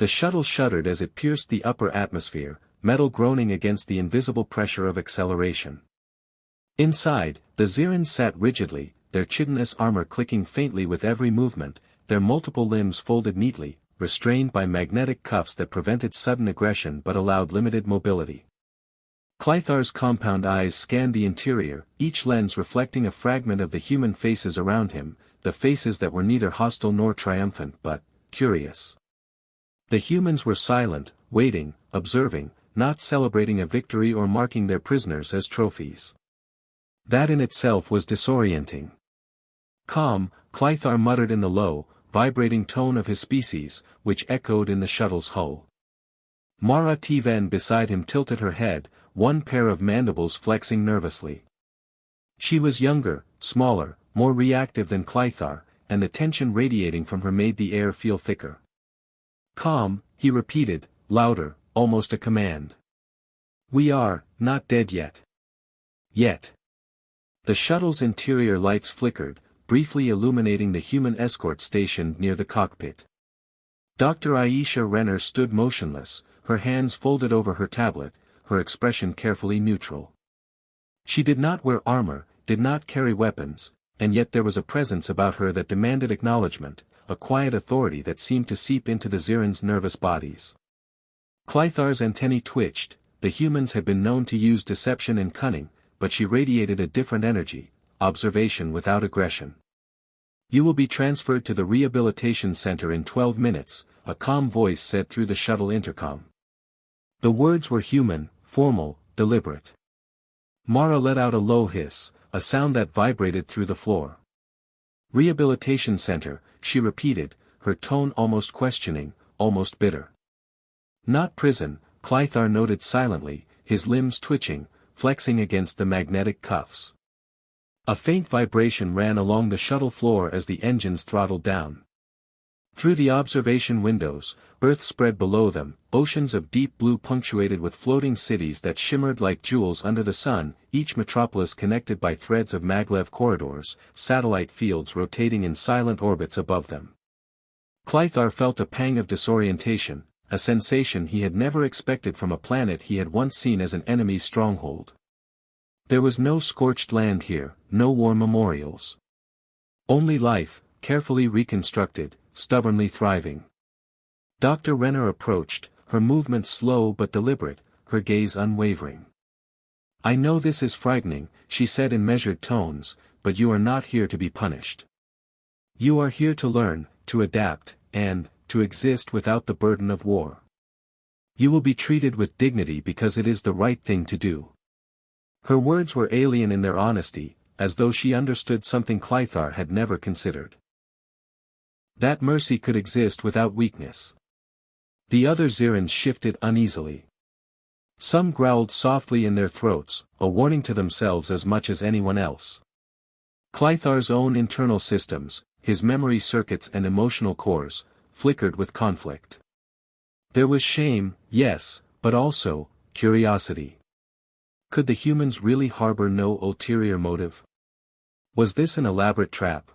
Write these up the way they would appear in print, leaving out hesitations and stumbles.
The shuttle shuddered as it pierced the upper atmosphere, metal groaning against the invisible pressure of acceleration. Inside, the Zirans sat rigidly, their chitinous armor clicking faintly with every movement, their multiple limbs folded neatly, restrained by magnetic cuffs that prevented sudden aggression but allowed limited mobility. Clythar's compound eyes scanned the interior, each lens reflecting a fragment of the human faces around him, the faces that were neither hostile nor triumphant but curious. The humans were silent, waiting, observing, not celebrating a victory or marking their prisoners as trophies. That in itself was disorienting. Calm, Clythar muttered in the low, vibrating tone of his species, which echoed in the shuttle's hull. Mara Tiven beside him tilted her head, one pair of mandibles flexing nervously. She was younger, smaller, more reactive than Clythar, and the tension radiating from her made the air feel thicker. Calm, he repeated, louder, almost a command. We are not dead yet. Yet. The shuttle's interior lights flickered, briefly illuminating the human escort stationed near the cockpit. Dr. Aisha Renner stood motionless, her hands folded over her tablet, her expression carefully neutral. She did not wear armor, did not carry weapons, and yet there was a presence about her that demanded acknowledgement, a quiet authority that seemed to seep into the Zirans' nervous bodies. Clythar's antennae twitched. The humans had been known to use deception and cunning, but she radiated a different energy, observation without aggression. You will be transferred to the rehabilitation center in 12 minutes, a calm voice said through the shuttle intercom. The words were human, formal, deliberate. Mara let out a low hiss, a sound that vibrated through the floor. Rehabilitation center, she repeated, her tone almost questioning, almost bitter. Not prison, Clythar noted silently, his limbs twitching, flexing against the magnetic cuffs. A faint vibration ran along the shuttle floor as the engines throttled down. Through the observation windows, Earth spread below them, oceans of deep blue punctuated with floating cities that shimmered like jewels under the sun, each metropolis connected by threads of maglev corridors, satellite fields rotating in silent orbits above them. Clythar felt a pang of disorientation, a sensation he had never expected from a planet he had once seen as an enemy's stronghold. There was no scorched land here, no war memorials. Only life, carefully reconstructed, stubbornly thriving. Dr. Renner approached, her movements slow but deliberate, her gaze unwavering. I know this is frightening, she said in measured tones, but you are not here to be punished. You are here to learn, to adapt, and to exist without the burden of war. You will be treated with dignity because it is the right thing to do. Her words were alien in their honesty, as though she understood something Clythar had never considered. That mercy could exist without weakness. The other Zirans shifted uneasily. Some growled softly in their throats, a warning to themselves as much as anyone else. Clythar's own internal systems, his memory circuits and emotional cores, flickered with conflict. There was shame, yes, but also curiosity. Could the humans really harbor no ulterior motive? Was this an elaborate trap?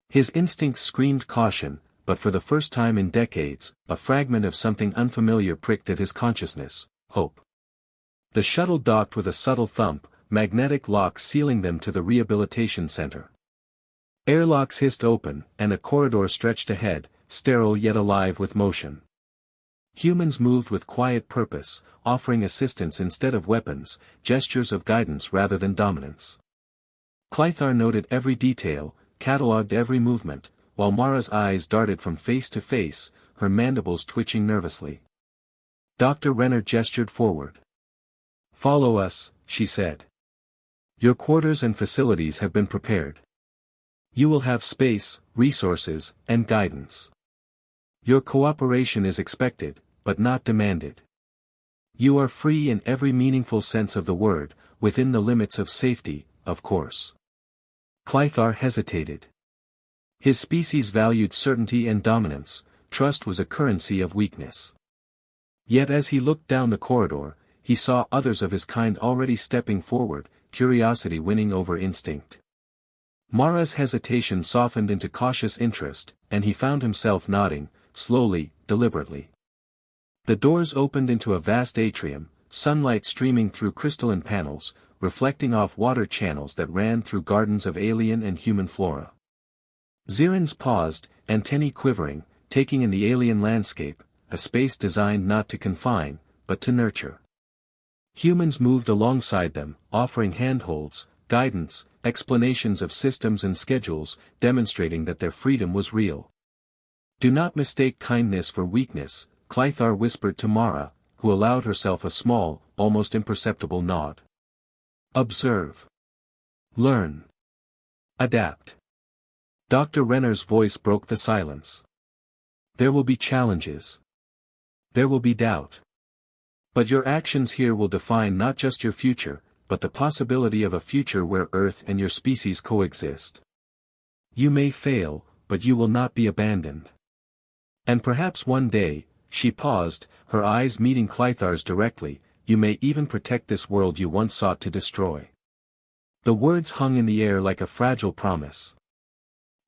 His instincts screamed caution, but for the first time in decades, a fragment of something unfamiliar pricked at his consciousness, hope. The shuttle docked with a subtle thump, magnetic locks sealing them to the rehabilitation center. Airlocks hissed open, and a corridor stretched ahead, sterile yet alive with motion. Humans moved with quiet purpose, offering assistance instead of weapons, gestures of guidance rather than dominance. Clythar noted every detail, catalogued every movement, while Mara's eyes darted from face to face, her mandibles twitching nervously. Dr. Renner gestured forward. Follow us, she said. Your quarters and facilities have been prepared. You will have space, resources, and guidance. Your cooperation is expected, but not demanded. You are free in every meaningful sense of the word, within the limits of safety, of course. Clythar hesitated. His species valued certainty and dominance, trust was a currency of weakness. Yet as he looked down the corridor, he saw others of his kind already stepping forward, curiosity winning over instinct. Mara's hesitation softened into cautious interest, and he found himself nodding, slowly, deliberately. The doors opened into a vast atrium, sunlight streaming through crystalline panels, reflecting off water channels that ran through gardens of alien and human flora. Zirins paused, antennae quivering, taking in the alien landscape, a space designed not to confine, but to nurture. Humans moved alongside them, offering handholds, guidance, explanations of systems and schedules, demonstrating that their freedom was real. "Do not mistake kindness for weakness," Clythar whispered to Mara, who allowed herself a small, almost imperceptible nod. "Observe. Learn. Adapt." Dr. Renner's voice broke the silence. "There will be challenges. There will be doubt. But your actions here will define not just your future, but the possibility of a future where Earth and your species coexist. You may fail, but you will not be abandoned. And perhaps one day," she paused, her eyes meeting Clythar's directly, "you may even protect this world you once sought to destroy." The words hung in the air like a fragile promise.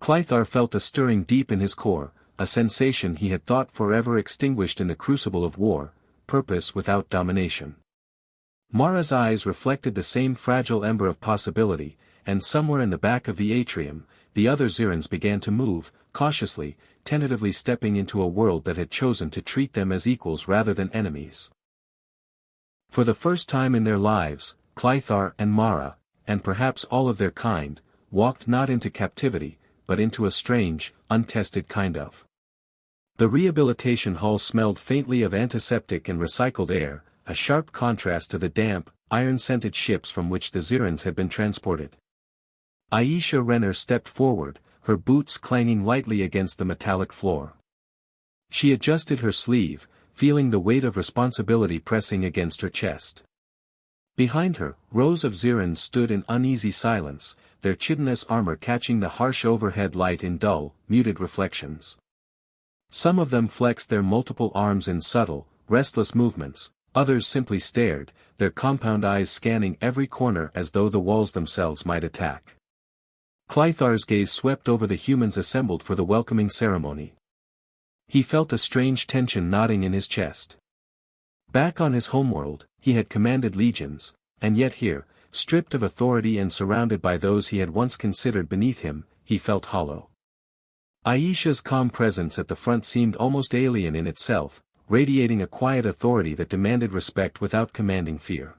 Clythar felt a stirring deep in his core, a sensation he had thought forever extinguished in the crucible of war, purpose without domination. Mara's eyes reflected the same fragile ember of possibility, and somewhere in the back of the atrium, the other Zirins began to move, cautiously, tentatively stepping into a world that had chosen to treat them as equals rather than enemies. For the first time in their lives, Clythar and Mara, and perhaps all of their kind, walked not into captivity, but into a strange, untested kind of. The rehabilitation hall smelled faintly of antiseptic and recycled air, a sharp contrast to the damp, iron-scented ships from which the Zirins had been transported. Aisha Renner stepped forward, her boots clanging lightly against the metallic floor. She adjusted her sleeve, feeling the weight of responsibility pressing against her chest. Behind her, rows of Zirins stood in uneasy silence, their chitinous armor catching the harsh overhead light in dull, muted reflections. Some of them flexed their multiple arms in subtle, restless movements, others simply stared, their compound eyes scanning every corner as though the walls themselves might attack. Clythar's gaze swept over the humans assembled for the welcoming ceremony. He felt a strange tension knotting in his chest. Back on his homeworld, he had commanded legions, and yet here, stripped of authority and surrounded by those he had once considered beneath him, he felt hollow. Aisha's calm presence at the front seemed almost alien in itself, radiating a quiet authority that demanded respect without commanding fear.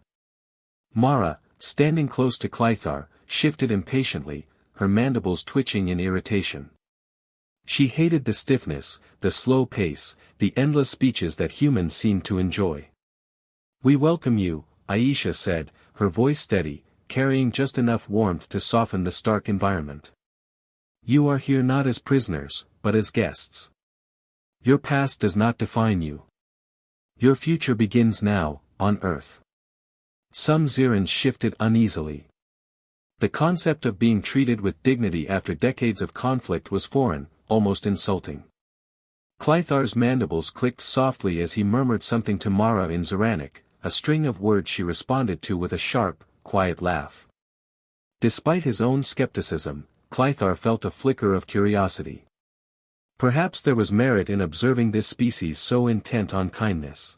Mara, standing close to Clythar, shifted impatiently, her mandibles twitching in irritation. She hated the stiffness, the slow pace, the endless speeches that humans seemed to enjoy. "We welcome you," Aisha said, her voice steady, carrying just enough warmth to soften the stark environment. "You are here not as prisoners, but as guests. Your past does not define you. Your future begins now, on Earth." Some Zirins shifted uneasily. The concept of being treated with dignity after decades of conflict was foreign, almost insulting. Clythar's mandibles clicked softly as he murmured something to Mara in Ziranic, a string of words she responded to with a sharp, quiet laugh. Despite his own skepticism, Clythar felt a flicker of curiosity. Perhaps there was merit in observing this species so intent on kindness.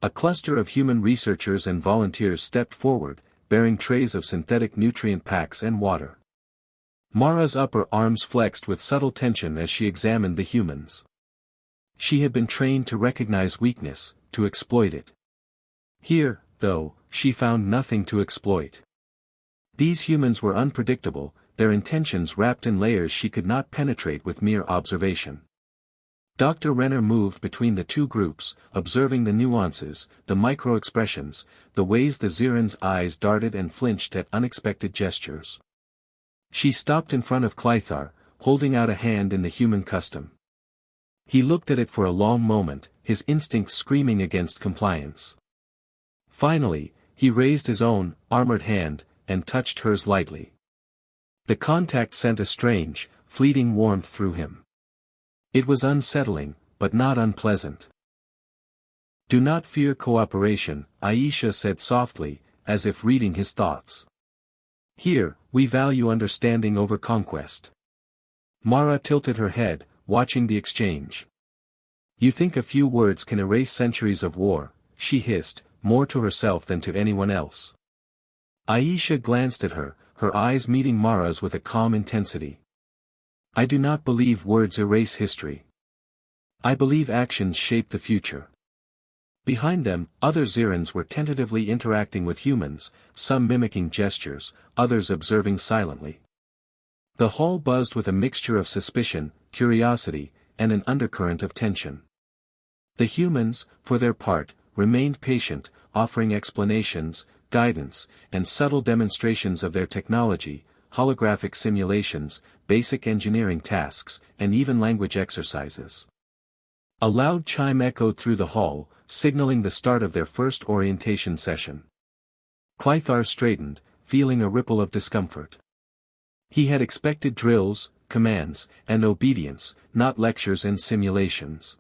A cluster of human researchers and volunteers stepped forward, bearing trays of synthetic nutrient packs and water. Mara's upper arms flexed with subtle tension as she examined the humans. She had been trained to recognize weakness, to exploit it. Here, though, she found nothing to exploit. These humans were unpredictable, their intentions wrapped in layers she could not penetrate with mere observation. Dr. Renner moved between the two groups, observing the nuances, the micro-expressions, the ways the Zirins' eyes darted and flinched at unexpected gestures. She stopped in front of Clythar, holding out a hand in the human custom. He looked at it for a long moment, his instincts screaming against compliance. Finally, he raised his own, armored hand, and touched hers lightly. The contact sent a strange, fleeting warmth through him. It was unsettling, but not unpleasant. "Do not fear cooperation," Aisha said softly, as if reading his thoughts. "Here, we value understanding over conquest." Mara tilted her head, watching the exchange. You think a few words can erase centuries of war, she hissed, more to herself than to anyone else. Aisha glanced at her, her eyes meeting Mara's with a calm intensity. I do not believe words erase history. I believe actions shape the future. Behind them, other Zirans were tentatively interacting with humans, some mimicking gestures, others observing silently. The hall buzzed with a mixture of suspicion, curiosity, and an undercurrent of tension. The humans, for their part, remained patient, offering explanations, guidance, and subtle demonstrations of their technology, holographic simulations, basic engineering tasks, and even language exercises. A loud chime echoed through the hall, signaling the start of their first orientation session. Clythar straightened, feeling a ripple of discomfort. He had expected drills, commands, and obedience, not lectures and simulations.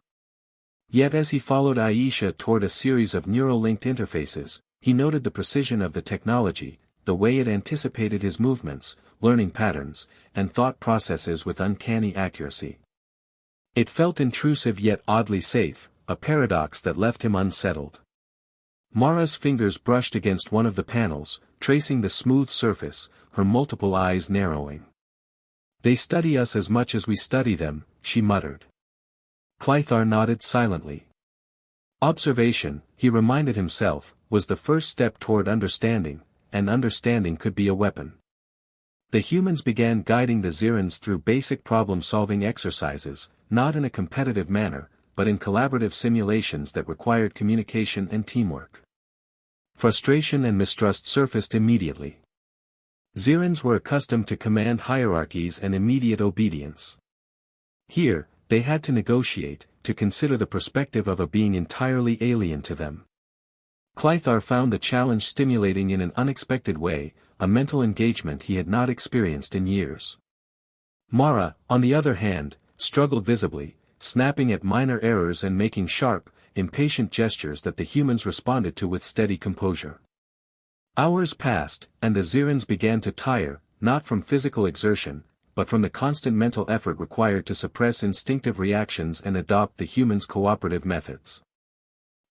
Yet as he followed Aisha toward a series of neural-linked interfaces, he noted the precision of the technology, the way it anticipated his movements, learning patterns, and thought processes with uncanny accuracy. It felt intrusive yet oddly safe, a paradox that left him unsettled. Mara's fingers brushed against one of the panels, tracing the smooth surface, her multiple eyes narrowing. They study us as much as we study them, she muttered. Clythar nodded silently. Observation, he reminded himself, was the first step toward understanding, and understanding could be a weapon. The humans began guiding the Zirans through basic problem-solving exercises, not in a competitive manner, but in collaborative simulations that required communication and teamwork. Frustration and mistrust surfaced immediately. Zirans were accustomed to command hierarchies and immediate obedience. Here, they had to negotiate, to consider the perspective of a being entirely alien to them. Clythar found the challenge stimulating in an unexpected way, a mental engagement he had not experienced in years. Mara, on the other hand, struggled visibly, snapping at minor errors and making sharp, impatient gestures that the humans responded to with steady composure. Hours passed, and the Zirans began to tire, not from physical exertion, but from the constant mental effort required to suppress instinctive reactions and adopt the humans' cooperative methods.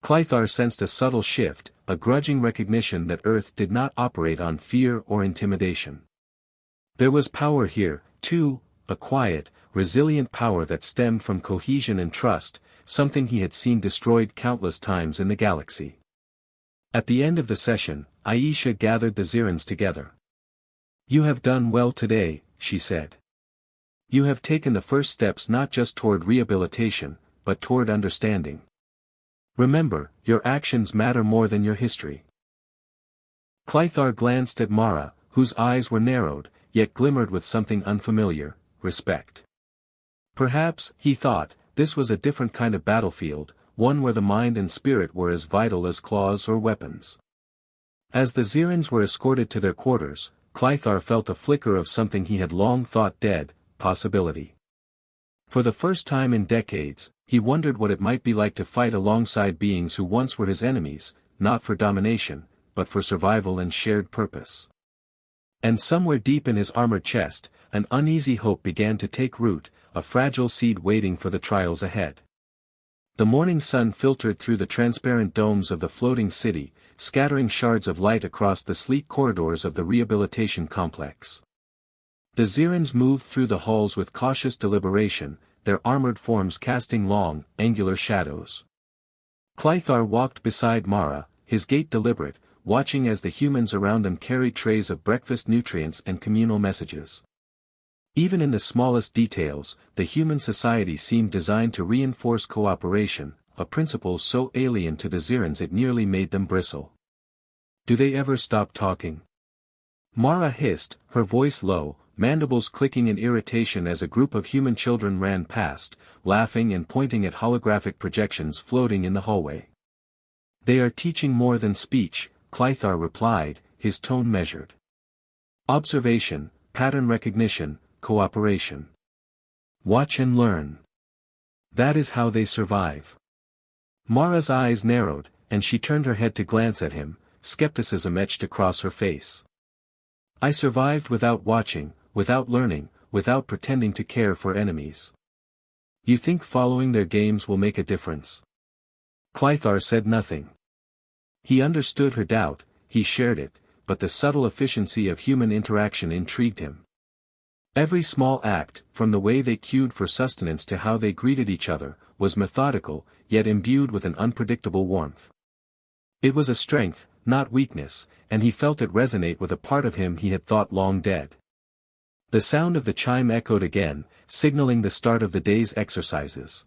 Clythar sensed a subtle shift, a grudging recognition that Earth did not operate on fear or intimidation. There was power here, too, a quiet, resilient power that stemmed from cohesion and trust, something he had seen destroyed countless times in the galaxy. At the end of the session, Aisha gathered the Zirans together. You have done well today, she said. You have taken the first steps not just toward rehabilitation, but toward understanding. Remember, your actions matter more than your history. Clythar glanced at Mara, whose eyes were narrowed, yet glimmered with something unfamiliar, respect. Perhaps, he thought, this was a different kind of battlefield, one where the mind and spirit were as vital as claws or weapons. As the Zirans were escorted to their quarters, Clythar felt a flicker of something he had long thought dead, possibility. For the first time in decades, he wondered what it might be like to fight alongside beings who once were his enemies, not for domination, but for survival and shared purpose. And somewhere deep in his armored chest, an uneasy hope began to take root, a fragile seed waiting for the trials ahead. The morning sun filtered through the transparent domes of the floating city, scattering shards of light across the sleek corridors of the rehabilitation complex. The Zirans moved through the halls with cautious deliberation, their armored forms casting long, angular shadows. Clythar walked beside Mara, his gait deliberate, watching as the humans around them carried trays of breakfast nutrients and communal messages. Even in the smallest details, the human society seemed designed to reinforce cooperation, a principle so alien to the Zirans it nearly made them bristle. Do they ever stop talking? Mara hissed, her voice low, mandibles clicking in irritation as a group of human children ran past, laughing and pointing at holographic projections floating in the hallway. They are teaching more than speech, Clythar replied, his tone measured. Observation, pattern recognition, cooperation. Watch and learn. That is how they survive. Mara's eyes narrowed, and she turned her head to glance at him, skepticism etched across her face. I survived without watching, without learning, without pretending to care for enemies. You think following their games will make a difference? Clythar said nothing. He understood her doubt, he shared it, but the subtle efficiency of human interaction intrigued him. Every small act, from the way they queued for sustenance to how they greeted each other, was methodical, yet imbued with an unpredictable warmth. It was a strength, not weakness, and he felt it resonate with a part of him he had thought long dead. The sound of the chime echoed again, signaling the start of the day's exercises.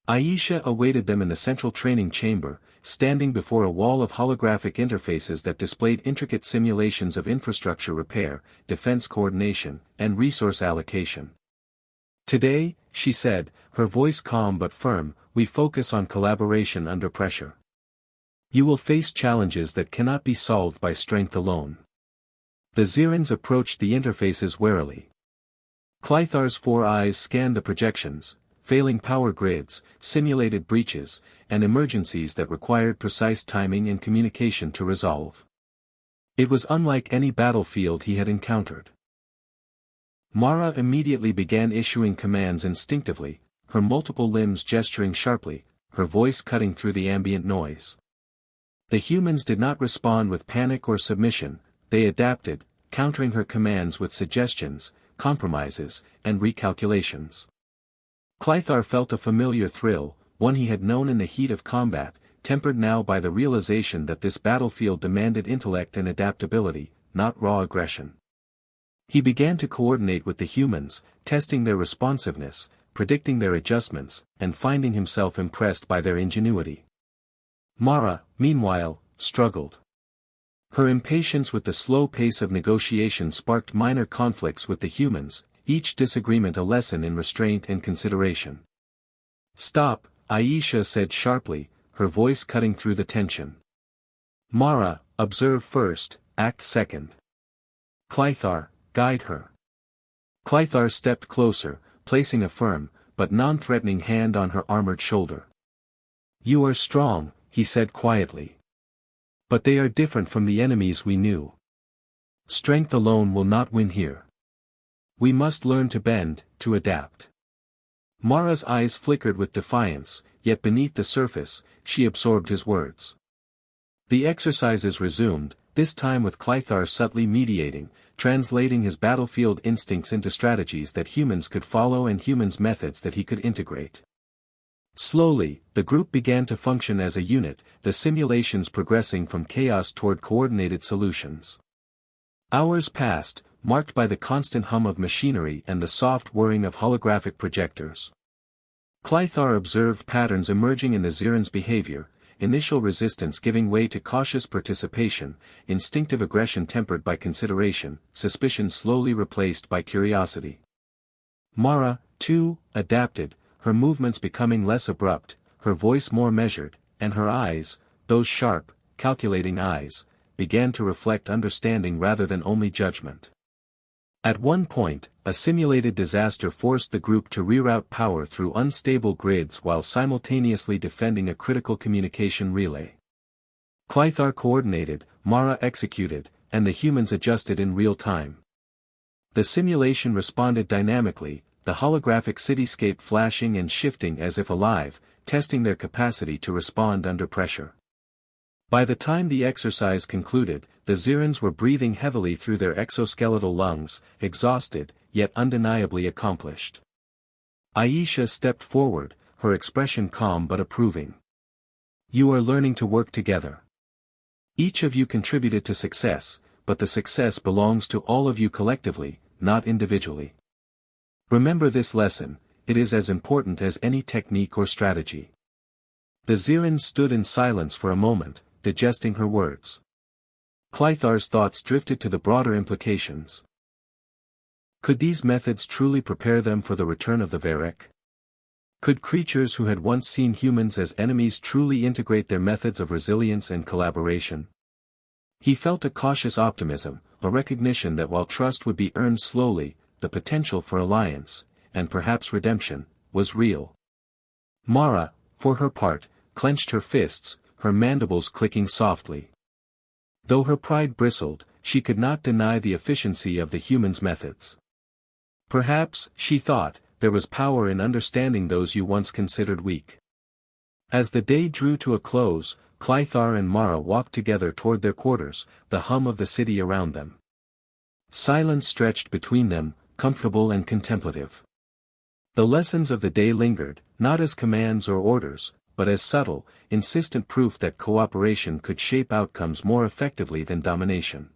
Aisha awaited them in the central training chamber, standing before a wall of holographic interfaces that displayed intricate simulations of infrastructure repair, defense coordination, and resource allocation. Today, she said, her voice calm but firm, we focus on collaboration under pressure. You will face challenges that cannot be solved by strength alone. The Zirans approached the interfaces warily. Clythar's 4 eyes scanned the projections, failing power grids, simulated breaches, and emergencies that required precise timing and communication to resolve. It was unlike any battlefield he had encountered. Mara immediately began issuing commands instinctively, her multiple limbs gesturing sharply, her voice cutting through the ambient noise. The humans did not respond with panic or submission, they adapted, countering her commands with suggestions, compromises, and recalculations. Clythar felt a familiar thrill, one he had known in the heat of combat, tempered now by the realization that this battlefield demanded intellect and adaptability, not raw aggression. He began to coordinate with the humans, testing their responsiveness, predicting their adjustments, and finding himself impressed by their ingenuity. Mara, meanwhile, struggled. Her impatience with the slow pace of negotiation sparked minor conflicts with the humans, each disagreement a lesson in restraint and consideration. Stop, Aisha said sharply, her voice cutting through the tension. Mara, observe first, act second. Clythar, guide her. Clythar stepped closer, placing a firm, but non-threatening hand on her armored shoulder. You are strong, he said quietly. But they are different from the enemies we knew. Strength alone will not win here. We must learn to bend, to adapt. Mara's eyes flickered with defiance, yet beneath the surface, she absorbed his words. The exercises resumed, this time with Clythar subtly mediating, translating his battlefield instincts into strategies that humans could follow and humans' methods that he could integrate. Slowly, the group began to function as a unit, the simulations progressing from chaos toward coordinated solutions. Hours passed, marked by the constant hum of machinery and the soft whirring of holographic projectors. Clythar observed patterns emerging in the Zirans' behavior, initial resistance giving way to cautious participation, instinctive aggression tempered by consideration, suspicion slowly replaced by curiosity. Mara, too, adapted, her movements becoming less abrupt, her voice more measured, and her eyes, those sharp, calculating eyes, began to reflect understanding rather than only judgment. At one point, a simulated disaster forced the group to reroute power through unstable grids while simultaneously defending a critical communication relay. Clythar coordinated, Mara executed, and the humans adjusted in real time. The simulation responded dynamically, the holographic cityscape flashing and shifting as if alive, testing their capacity to respond under pressure. By the time the exercise concluded, the Zirans were breathing heavily through their exoskeletal lungs, exhausted, yet undeniably accomplished. Aisha stepped forward, her expression calm but approving. You are learning to work together. Each of you contributed to success, but the success belongs to all of you collectively, not individually. Remember this lesson, it is as important as any technique or strategy. The Zirans stood in silence for a moment, digesting her words. Clythar's thoughts drifted to the broader implications. Could these methods truly prepare them for the return of the Varek? Could creatures who had once seen humans as enemies truly integrate their methods of resilience and collaboration? He felt a cautious optimism, a recognition that while trust would be earned slowly, the potential for alliance, and perhaps redemption, was real. Mara, for her part, clenched her fists, her mandibles clicking softly. Though her pride bristled, she could not deny the efficiency of the humans' methods. Perhaps, she thought, there was power in understanding those you once considered weak. As the day drew to a close, Clythar and Mara walked together toward their quarters, the hum of the city around them. Silence stretched between them, comfortable and contemplative. The lessons of the day lingered, not as commands or orders, but as subtle, insistent proof that cooperation could shape outcomes more effectively than domination.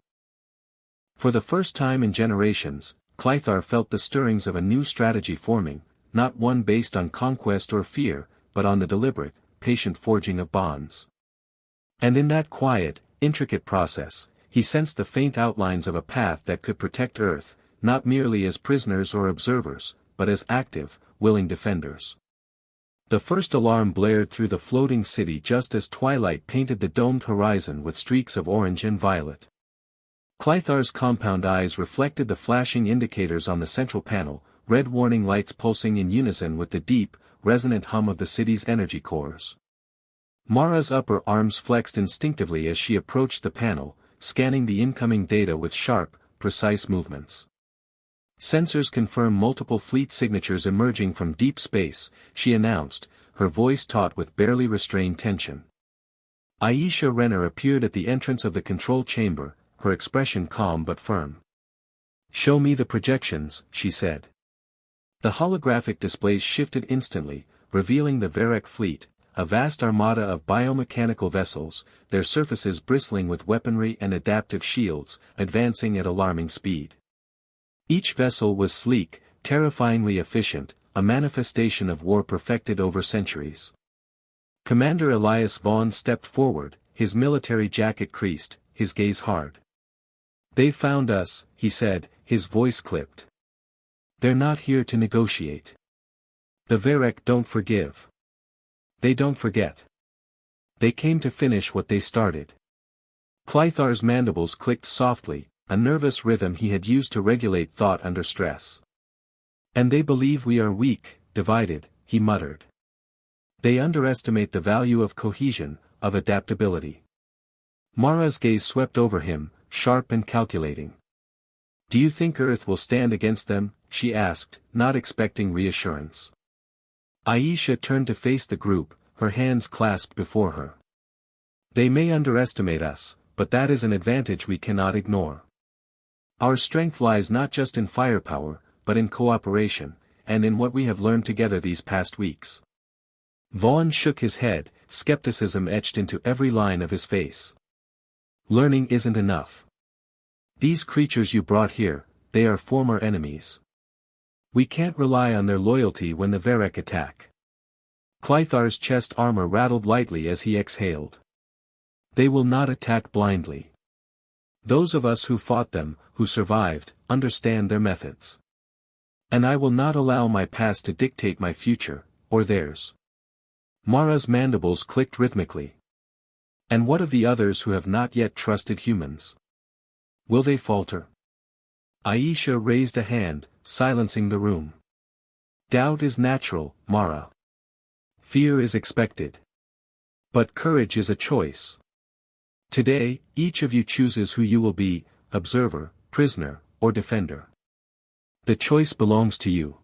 For the first time in generations, Clythar felt the stirrings of a new strategy forming, not one based on conquest or fear, but on the deliberate, patient forging of bonds. And in that quiet, intricate process, he sensed the faint outlines of a path that could protect Earth, not merely as prisoners or observers, but as active, willing defenders. The first alarm blared through the floating city just as twilight painted the domed horizon with streaks of orange and violet. Clythar's compound eyes reflected the flashing indicators on the central panel, red warning lights pulsing in unison with the deep, resonant hum of the city's energy cores. Mara's upper arms flexed instinctively as she approached the panel, scanning the incoming data with sharp, precise movements. Sensors confirm multiple fleet signatures emerging from deep space, she announced, her voice taut with barely restrained tension. Aisha Renner appeared at the entrance of the control chamber, her expression calm but firm. "Show me the projections," she said. The holographic displays shifted instantly, revealing the Varek fleet, a vast armada of biomechanical vessels, their surfaces bristling with weaponry and adaptive shields, advancing at alarming speed. Each vessel was sleek, terrifyingly efficient, a manifestation of war perfected over centuries. Commander Elias Vaughn stepped forward, his military jacket creased, his gaze hard. "They found us," he said, his voice clipped. "They're not here to negotiate. The Varek don't forgive. They don't forget. They came to finish what they started." Clythar's mandibles clicked softly, a nervous rhythm he had used to regulate thought under stress. "And they believe we are weak, divided," he muttered. "They underestimate the value of cohesion, of adaptability." Mara's gaze swept over him, sharp and calculating. "Do you think Earth will stand against them?" she asked, not expecting reassurance. Aisha turned to face the group, her hands clasped before her. "They may underestimate us, but that is an advantage we cannot ignore. Our strength lies not just in firepower, but in cooperation, and in what we have learned together these past weeks." Vaughn shook his head, skepticism etched into every line of his face. "Learning isn't enough. These creatures you brought here, they are former enemies. We can't rely on their loyalty when the Varek attack." Clythar's chest armor rattled lightly as he exhaled. "They will not attack blindly. Those of us who fought them, who survived, understand their methods. And I will not allow my past to dictate my future, or theirs." Mara's mandibles clicked rhythmically. "And what of the others who have not yet trusted humans? Will they falter?" Aisha raised a hand, silencing the room. "Doubt is natural, Mara. Fear is expected. But courage is a choice. Today, each of you chooses who you will be, observer, prisoner, or defender. The choice belongs to you."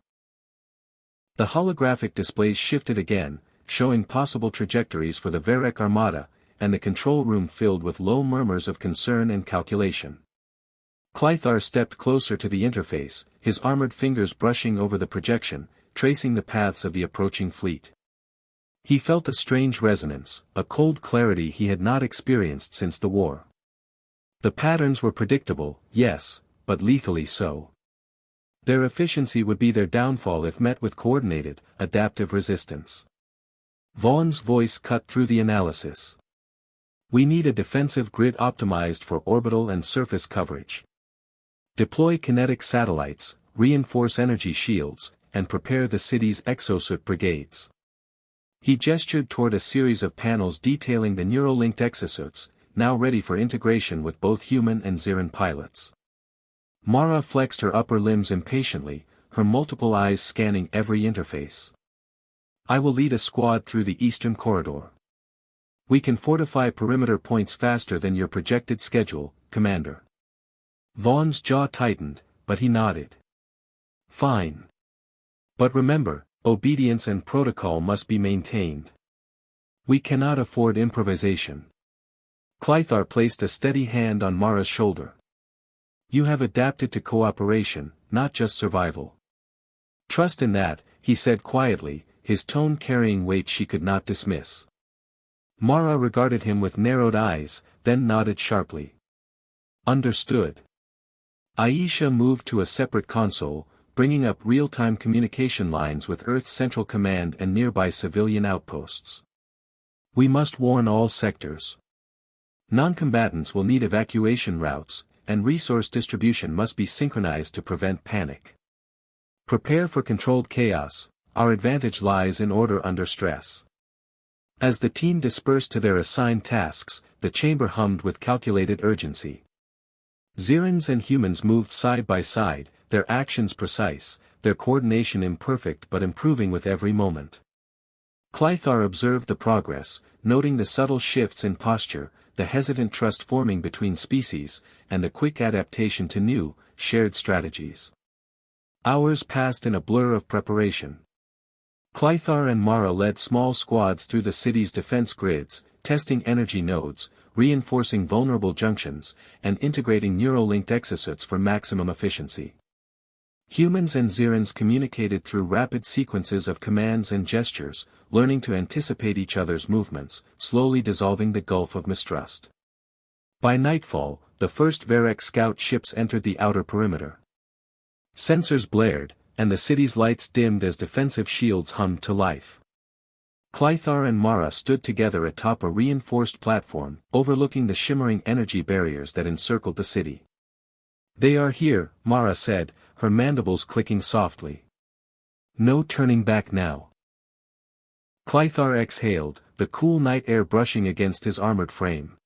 The holographic displays shifted again, showing possible trajectories for the Varek Armada, and the control room filled with low murmurs of concern and calculation. Clythar stepped closer to the interface, his armored fingers brushing over the projection, tracing the paths of the approaching fleet. He felt a strange resonance, a cold clarity he had not experienced since the war. The patterns were predictable, yes, but lethally so. Their efficiency would be their downfall if met with coordinated, adaptive resistance. Vaughn's voice cut through the analysis. "We need a defensive grid optimized for orbital and surface coverage. Deploy kinetic satellites, reinforce energy shields, and prepare the city's exosuit brigades." He gestured toward a series of panels detailing the neural-linked exosuits, now ready for integration with both human and Ziran pilots. Mara flexed her upper limbs impatiently, her multiple eyes scanning every interface. "I will lead a squad through the eastern corridor. We can fortify perimeter points faster than your projected schedule, Commander." Vaughn's jaw tightened, but he nodded. "Fine. But remember, obedience and protocol must be maintained. We cannot afford improvisation. Clythar placed a steady hand on Mara's shoulder. You have adapted to cooperation, not just survival. Trust in that, he said quietly, his tone carrying weight she could not dismiss. Mara regarded him with narrowed eyes, then nodded sharply. Understood. Aisha moved to a separate console, bringing up real-time communication lines with Earth's Central Command and nearby civilian outposts. We must warn all sectors. Non-combatants will need evacuation routes, and resource distribution must be synchronized to prevent panic. Prepare for controlled chaos, our advantage lies in order under stress. As the team dispersed to their assigned tasks, the chamber hummed with calculated urgency. Zirans and humans moved side by side, their actions precise, their coordination imperfect but improving with every moment. Clythar observed the progress, noting the subtle shifts in posture, the hesitant trust forming between species, and the quick adaptation to new, shared strategies. Hours passed in a blur of preparation. Clythar and Mara led small squads through the city's defense grids, testing energy nodes, reinforcing vulnerable junctions, and integrating neural-linked exosuits for maximum efficiency. Humans and Zirans communicated through rapid sequences of commands and gestures, learning to anticipate each other's movements, slowly dissolving the gulf of mistrust. By nightfall, the first Varek scout ships entered the outer perimeter. Sensors blared, and the city's lights dimmed as defensive shields hummed to life. Clythar and Mara stood together atop a reinforced platform, overlooking the shimmering energy barriers that encircled the city. They are here, Mara said, her mandibles clicking softly. No turning back now. Clythar exhaled, the cool night air brushing against his armored frame.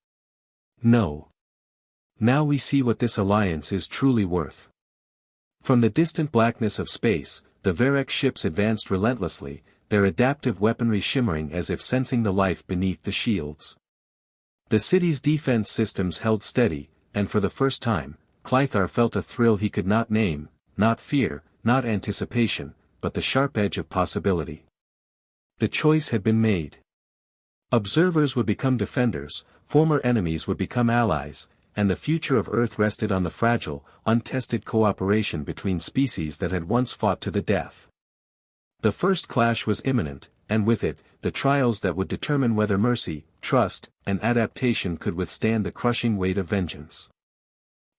No. Now we see what this alliance is truly worth. From the distant blackness of space, the Varek ships advanced relentlessly, their adaptive weaponry shimmering as if sensing the life beneath the shields. The city's defense systems held steady, and for the first time, Clythar felt a thrill he could not name, not fear, not anticipation, but the sharp edge of possibility. The choice had been made. Observers would become defenders, former enemies would become allies, and the future of Earth rested on the fragile, untested cooperation between species that had once fought to the death. The first clash was imminent, and with it, the trials that would determine whether mercy, trust, and adaptation could withstand the crushing weight of vengeance.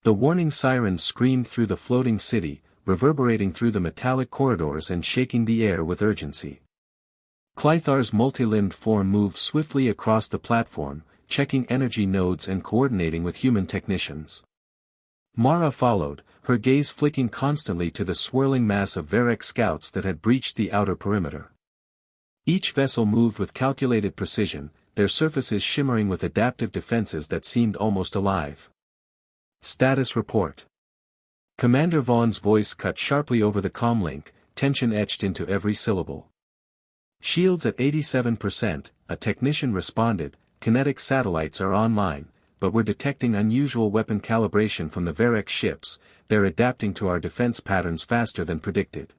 The warning sirens screamed through the floating city, reverberating through the metallic corridors and shaking the air with urgency. Clythar's multi-limbed form moved swiftly across the platform, checking energy nodes and coordinating with human technicians. Mara followed, her gaze flicking constantly to the swirling mass of Varek scouts that had breached the outer perimeter. Each vessel moved with calculated precision, their surfaces shimmering with adaptive defenses that seemed almost alive. Status report. Commander Vaughn's voice cut sharply over the comlink, tension etched into every syllable. Shields at 87%, a technician responded, kinetic satellites are online, but we're detecting unusual weapon calibration from the Varek ships, they're adapting to our defense patterns faster than predicted.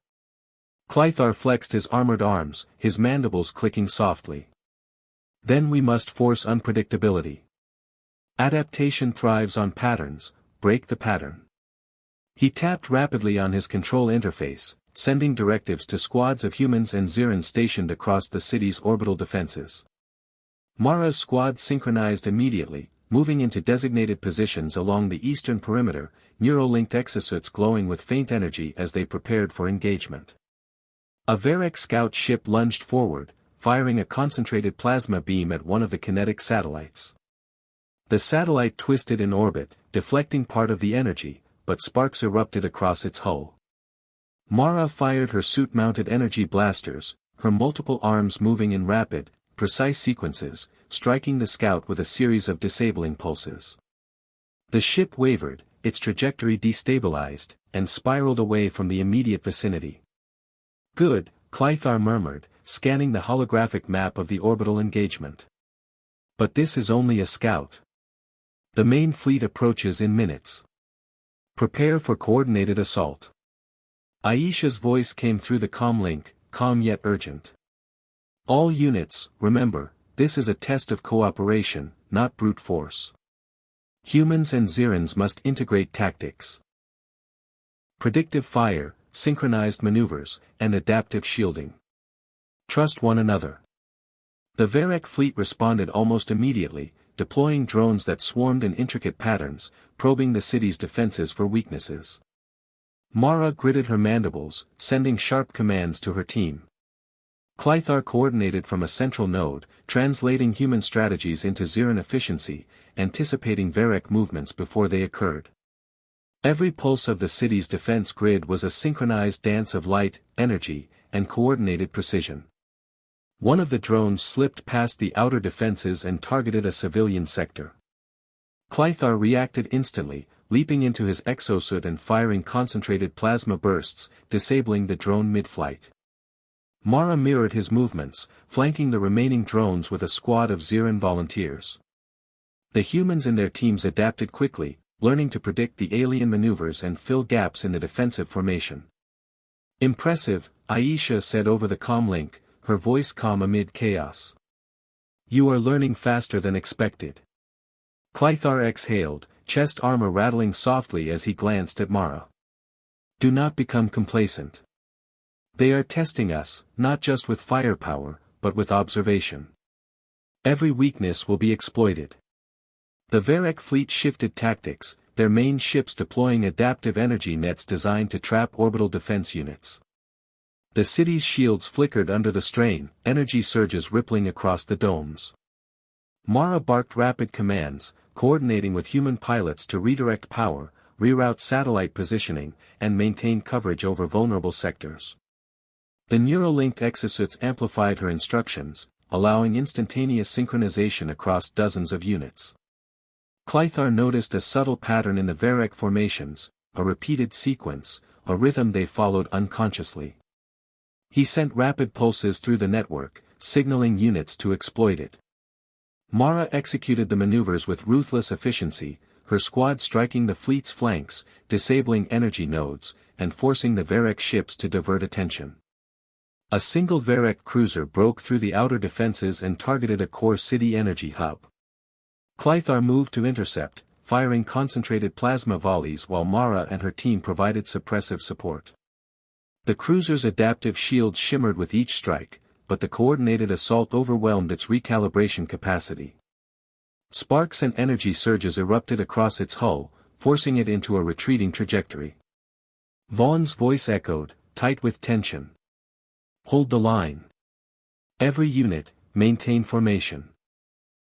Clythar flexed his armored arms, his mandibles clicking softly. Then we must force unpredictability. Adaptation thrives on patterns, break the pattern. He tapped rapidly on his control interface, sending directives to squads of humans and Zirans stationed across the city's orbital defenses. Mara's squad synchronized immediately, moving into designated positions along the eastern perimeter, neural-linked exosuits glowing with faint energy as they prepared for engagement. A Varek scout ship lunged forward, firing a concentrated plasma beam at one of the kinetic satellites. The satellite twisted in orbit, deflecting part of the energy, but sparks erupted across its hull. Mara fired her suit-mounted energy blasters, her multiple arms moving in rapid, precise sequences, striking the scout with a series of disabling pulses. The ship wavered, its trajectory destabilized, and spiraled away from the immediate vicinity. Good, Clythar murmured, scanning the holographic map of the orbital engagement. But this is only a scout. The main fleet approaches in minutes. Prepare for coordinated assault. Aisha's voice came through the comm link, calm yet urgent. All units, remember, this is a test of cooperation, not brute force. Humans and Zirans must integrate tactics, predictive fire, synchronized maneuvers, and adaptive shielding. Trust one another. The Varek fleet responded almost immediately, deploying drones that swarmed in intricate patterns, probing the city's defenses for weaknesses. Mara gritted her mandibles, sending sharp commands to her team. Clythar coordinated from a central node, translating human strategies into Ziran efficiency, anticipating Varek movements before they occurred. Every pulse of the city's defense grid was a synchronized dance of light, energy, and coordinated precision. One of the drones slipped past the outer defenses and targeted a civilian sector. Clythar reacted instantly, leaping into his exosuit and firing concentrated plasma bursts, disabling the drone mid-flight. Mara mirrored his movements, flanking the remaining drones with a squad of Ziran volunteers. The humans in their teams adapted quickly, learning to predict the alien maneuvers and fill gaps in the defensive formation. Impressive, Aisha said over the comm link, her voice calm amid chaos. You are learning faster than expected. Clythar exhaled, chest armor rattling softly as he glanced at Mara. Do not become complacent. They are testing us, not just with firepower, but with observation. Every weakness will be exploited. The Varek fleet shifted tactics, their main ships deploying adaptive energy nets designed to trap orbital defense units. The city's shields flickered under the strain, energy surges rippling across the domes. Mara barked rapid commands, coordinating with human pilots to redirect power, reroute satellite positioning, and maintain coverage over vulnerable sectors. The neural-linked exosuits amplified her instructions, allowing instantaneous synchronization across dozens of units. Clythar noticed a subtle pattern in the Varek formations, a repeated sequence, a rhythm they followed unconsciously. He sent rapid pulses through the network, signaling units to exploit it. Mara executed the maneuvers with ruthless efficiency, her squad striking the fleet's flanks, disabling energy nodes, and forcing the Varek ships to divert attention. A single Varek cruiser broke through the outer defenses and targeted a core city energy hub. Clythar moved to intercept, firing concentrated plasma volleys while Mara and her team provided suppressive support. The cruiser's adaptive shields shimmered with each strike, but the coordinated assault overwhelmed its recalibration capacity. Sparks and energy surges erupted across its hull, forcing it into a retreating trajectory. Vaughn's voice echoed, tight with tension. Hold the line. Every unit, maintain formation.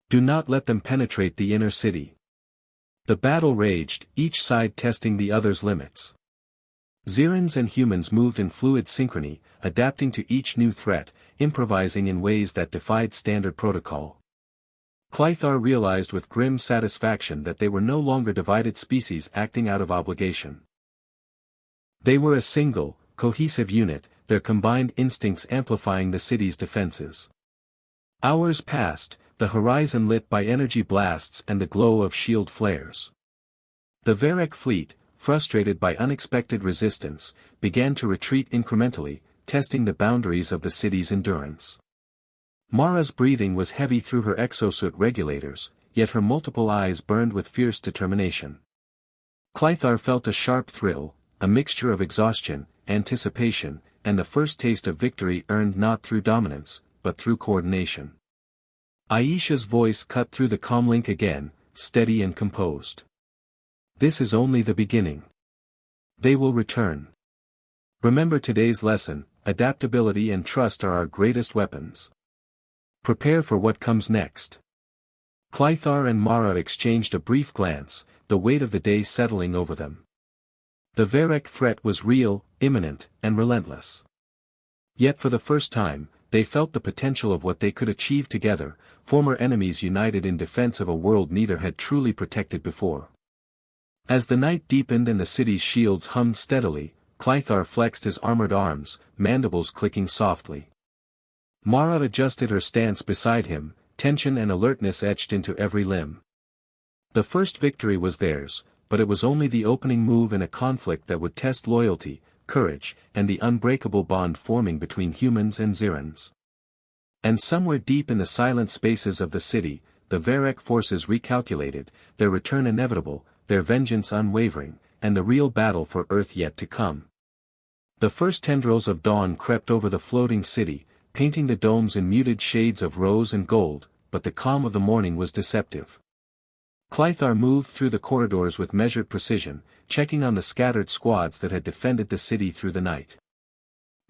Do not let them penetrate the inner city. The battle raged, each side testing the other's limits. Zirans and humans moved in fluid synchrony, adapting to each new threat, improvising in ways that defied standard protocol. Clythar realized with grim satisfaction that they were no longer divided species acting out of obligation. They were a single, cohesive unit, their combined instincts amplifying the city's defenses. Hours passed, the horizon lit by energy blasts and the glow of shield flares. The Varek fleet, frustrated by unexpected resistance, began to retreat incrementally, testing the boundaries of the city's endurance. Mara's breathing was heavy through her exosuit regulators, yet her multiple eyes burned with fierce determination. Clythar felt a sharp thrill, a mixture of exhaustion, anticipation, and the first taste of victory earned not through dominance, but through coordination. Aisha's voice cut through the comlink again, steady and composed. This is only the beginning. They will return. Remember today's lesson, adaptability and trust are our greatest weapons. Prepare for what comes next. Clythar and Mara exchanged a brief glance, the weight of the day settling over them. The Varek threat was real, imminent, and relentless. Yet for the first time, they felt the potential of what they could achieve together, former enemies united in defense of a world neither had truly protected before. As the night deepened and the city's shields hummed steadily, Clythar flexed his armored arms, mandibles clicking softly. Mara adjusted her stance beside him, tension and alertness etched into every limb. The first victory was theirs, but it was only the opening move in a conflict that would test loyalty, courage, and the unbreakable bond forming between humans and Zirans. And somewhere deep in the silent spaces of the city, the Varek forces recalculated, their return inevitable, their vengeance unwavering, and the real battle for Earth yet to come. The first tendrils of dawn crept over the floating city, painting the domes in muted shades of rose and gold, but the calm of the morning was deceptive. Clythar moved through the corridors with measured precision, checking on the scattered squads that had defended the city through the night.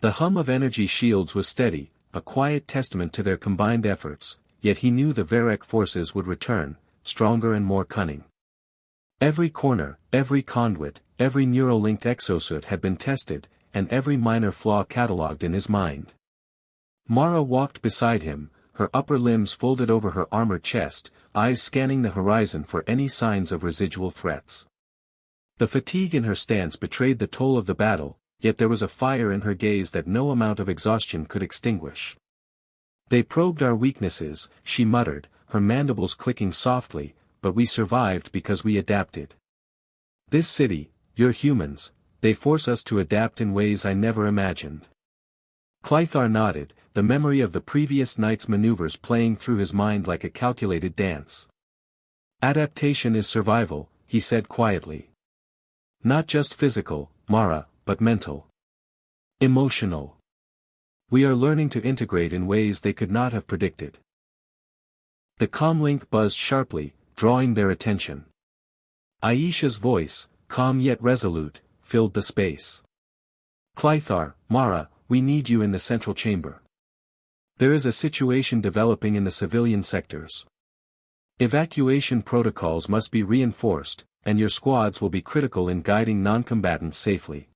The hum of energy shields was steady, a quiet testament to their combined efforts, yet he knew the Varek forces would return, stronger and more cunning. Every corner, every conduit, every neural-linked exosuit had been tested, and every minor flaw catalogued in his mind. Mara walked beside him, her upper limbs folded over her armored chest, eyes scanning the horizon for any signs of residual threats. The fatigue in her stance betrayed the toll of the battle, yet there was a fire in her gaze that no amount of exhaustion could extinguish. "They probed our weaknesses," she muttered, her mandibles clicking softly, "but we survived because we adapted. This city, your humans, they force us to adapt in ways I never imagined." Clythar nodded, the memory of the previous night's maneuvers playing through his mind like a calculated dance. "Adaptation is survival," he said quietly. "Not just physical, Mara, but mental. Emotional. We are learning to integrate in ways they could not have predicted." The comlink buzzed sharply, drawing their attention. Aisha's voice, calm yet resolute, filled the space. "Clythar, Mara, we need you in the central chamber. There is a situation developing in the civilian sectors. Evacuation protocols must be reinforced, and your squads will be critical in guiding non-combatants safely."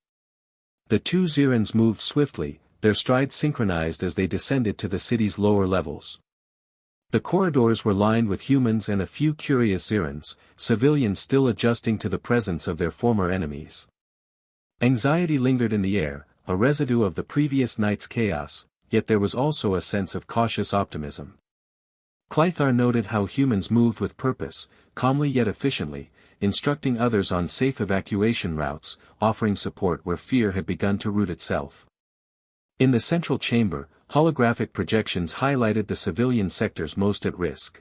The two Zirans moved swiftly, their strides synchronized as they descended to the city's lower levels. The corridors were lined with humans and a few curious Zirans, civilians still adjusting to the presence of their former enemies. Anxiety lingered in the air, a residue of the previous night's chaos, yet there was also a sense of cautious optimism. Clythar noted how humans moved with purpose, calmly yet efficiently, instructing others on safe evacuation routes, offering support where fear had begun to root itself. In the central chamber, holographic projections highlighted the civilian sectors most at risk.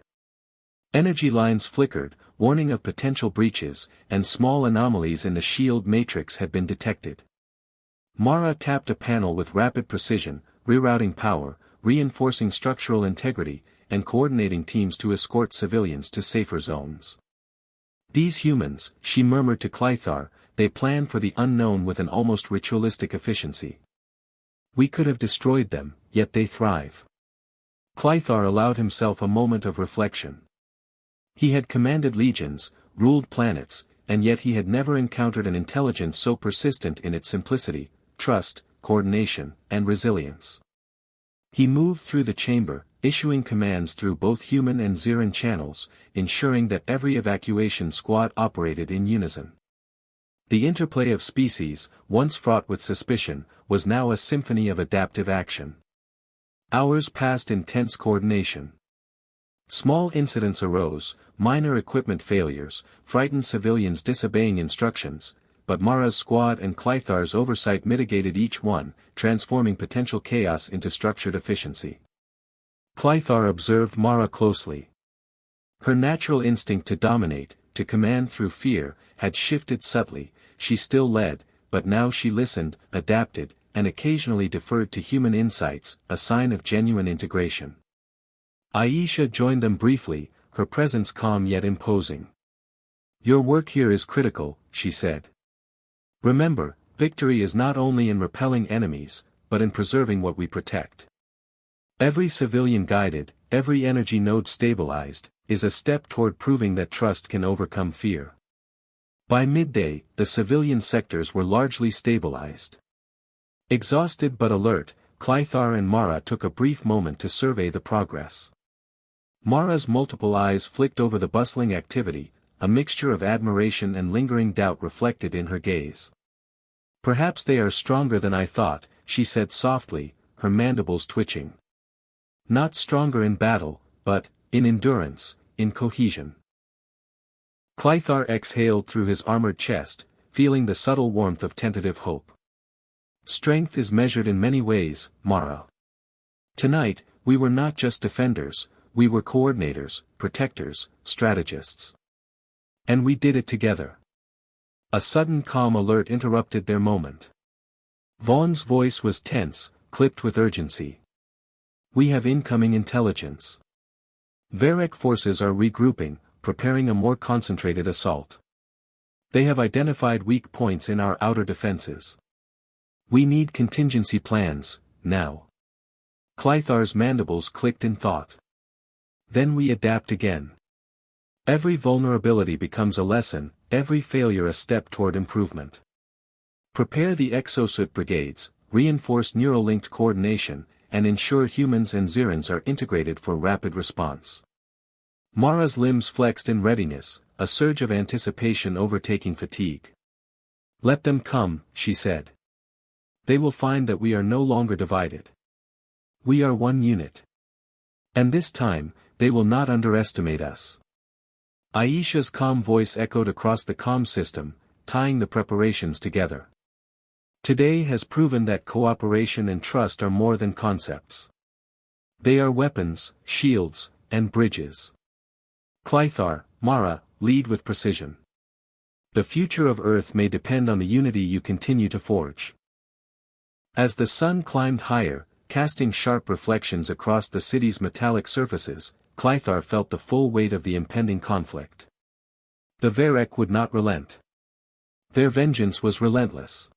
Energy lines flickered, warning of potential breaches, and small anomalies in the shield matrix had been detected. Mara tapped a panel with rapid precision, rerouting power, reinforcing structural integrity, and coordinating teams to escort civilians to safer zones. "These humans," she murmured to Clythar, "they plan for the unknown with an almost ritualistic efficiency. We could have destroyed them, yet they thrive." Clythar allowed himself a moment of reflection. He had commanded legions, ruled planets, and yet he had never encountered an intelligence so persistent in its simplicity, trust, coordination, and resilience. He moved through the chamber, issuing commands through both human and Ziran channels, ensuring that every evacuation squad operated in unison. The interplay of species, once fraught with suspicion, was now a symphony of adaptive action. Hours passed in tense coordination. Small incidents arose, minor equipment failures, frightened civilians disobeying instructions, but Mara's squad and Clythar's oversight mitigated each one, transforming potential chaos into structured efficiency. Clythar observed Mara closely. Her natural instinct to dominate, to command through fear, had shifted subtly. She still led, but now she listened, adapted, and occasionally deferred to human insights, a sign of genuine integration. Aisha joined them briefly, her presence calm yet imposing. "Your work here is critical," she said. "Remember, victory is not only in repelling enemies, but in preserving what we protect. Every civilian guided, every energy node stabilized, is a step toward proving that trust can overcome fear." By midday, the civilian sectors were largely stabilized. Exhausted but alert, Clythar and Mara took a brief moment to survey the progress. Mara's multiple eyes flicked over the bustling activity, a mixture of admiration and lingering doubt reflected in her gaze. "Perhaps they are stronger than I thought," she said softly, her mandibles twitching. "Not stronger in battle, but, in endurance, in cohesion." Clythar exhaled through his armored chest, feeling the subtle warmth of tentative hope. Strength is measured in many ways, Mara. Tonight, we were not just defenders, we were coordinators, protectors, strategists. And we did it together. A sudden calm alert interrupted their moment. Vaughn's voice was tense, clipped with urgency. We have incoming intelligence. Varek forces are regrouping, preparing a more concentrated assault. They have identified weak points in our outer defenses. We need contingency plans, now. Clythar's mandibles clicked in thought. Then we adapt again. Every vulnerability becomes a lesson, every failure a step toward improvement. Prepare the exosuit brigades, reinforce neural-linked coordination, and ensure humans and Zirans are integrated for rapid response. Mara's limbs flexed in readiness, a surge of anticipation overtaking fatigue. Let them come, she said. They will find that we are no longer divided. We are one unit. And this time, they will not underestimate us. Aisha's calm voice echoed across the comm system, tying the preparations together. Today has proven that cooperation and trust are more than concepts. They are weapons, shields, and bridges. Clythar, Mara, lead with precision. The future of Earth may depend on the unity you continue to forge. As the sun climbed higher, casting sharp reflections across the city's metallic surfaces, Clythar felt the full weight of the impending conflict. The Varek would not relent. Their vengeance was relentless.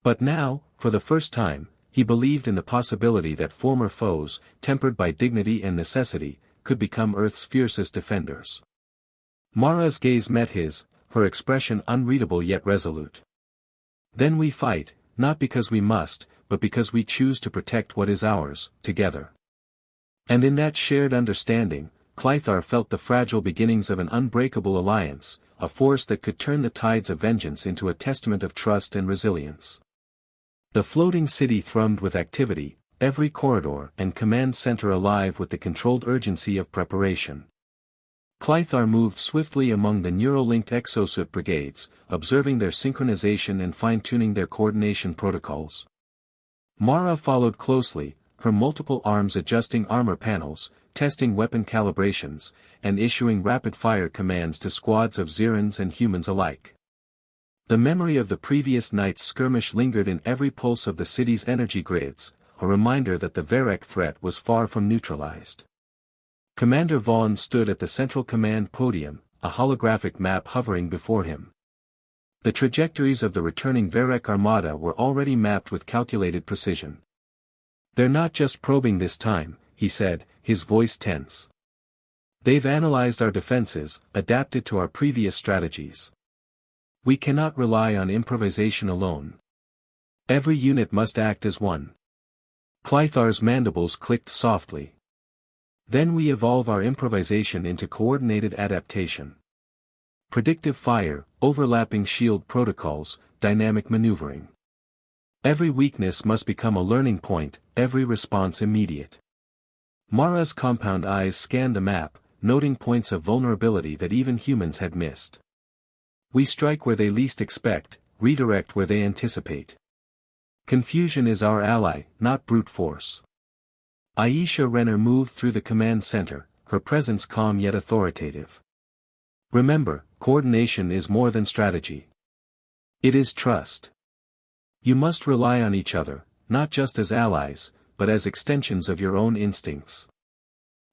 But now, for the first time, he believed in the possibility that former foes, tempered by dignity and necessity, could become Earth's fiercest defenders. Mara's gaze met his, her expression unreadable yet resolute. Then we fight, not because we must, but because we choose to protect what is ours, together. And in that shared understanding, Clythar felt the fragile beginnings of an unbreakable alliance, a force that could turn the tides of vengeance into a testament of trust and resilience. The floating city thrummed with activity, every corridor and command center alive with the controlled urgency of preparation. Clythar moved swiftly among the neural-linked exosuit brigades, observing their synchronization and fine-tuning their coordination protocols. Mara followed closely, her multiple arms adjusting armor panels, testing weapon calibrations, and issuing rapid-fire commands to squads of Zirans and humans alike. The memory of the previous night's skirmish lingered in every pulse of the city's energy grids, a reminder that the Varek threat was far from neutralized. Commander Vaughn stood at the central command podium, a holographic map hovering before him. The trajectories of the returning Varek armada were already mapped with calculated precision. They're not just probing this time, he said, his voice tense. They've analyzed our defenses, adapted to our previous strategies. We cannot rely on improvisation alone. Every unit must act as one. Clythar's mandibles clicked softly. Then we evolve our improvisation into coordinated adaptation. Predictive fire, overlapping shield protocols, dynamic maneuvering. Every weakness must become a learning point, every response immediate. Mara's compound eyes scanned the map, noting points of vulnerability that even humans had missed. We strike where they least expect, redirect where they anticipate. Confusion is our ally, not brute force. Aisha Renner moved through the command center, her presence calm yet authoritative. Remember, coordination is more than strategy. It is trust. You must rely on each other, not just as allies, but as extensions of your own instincts.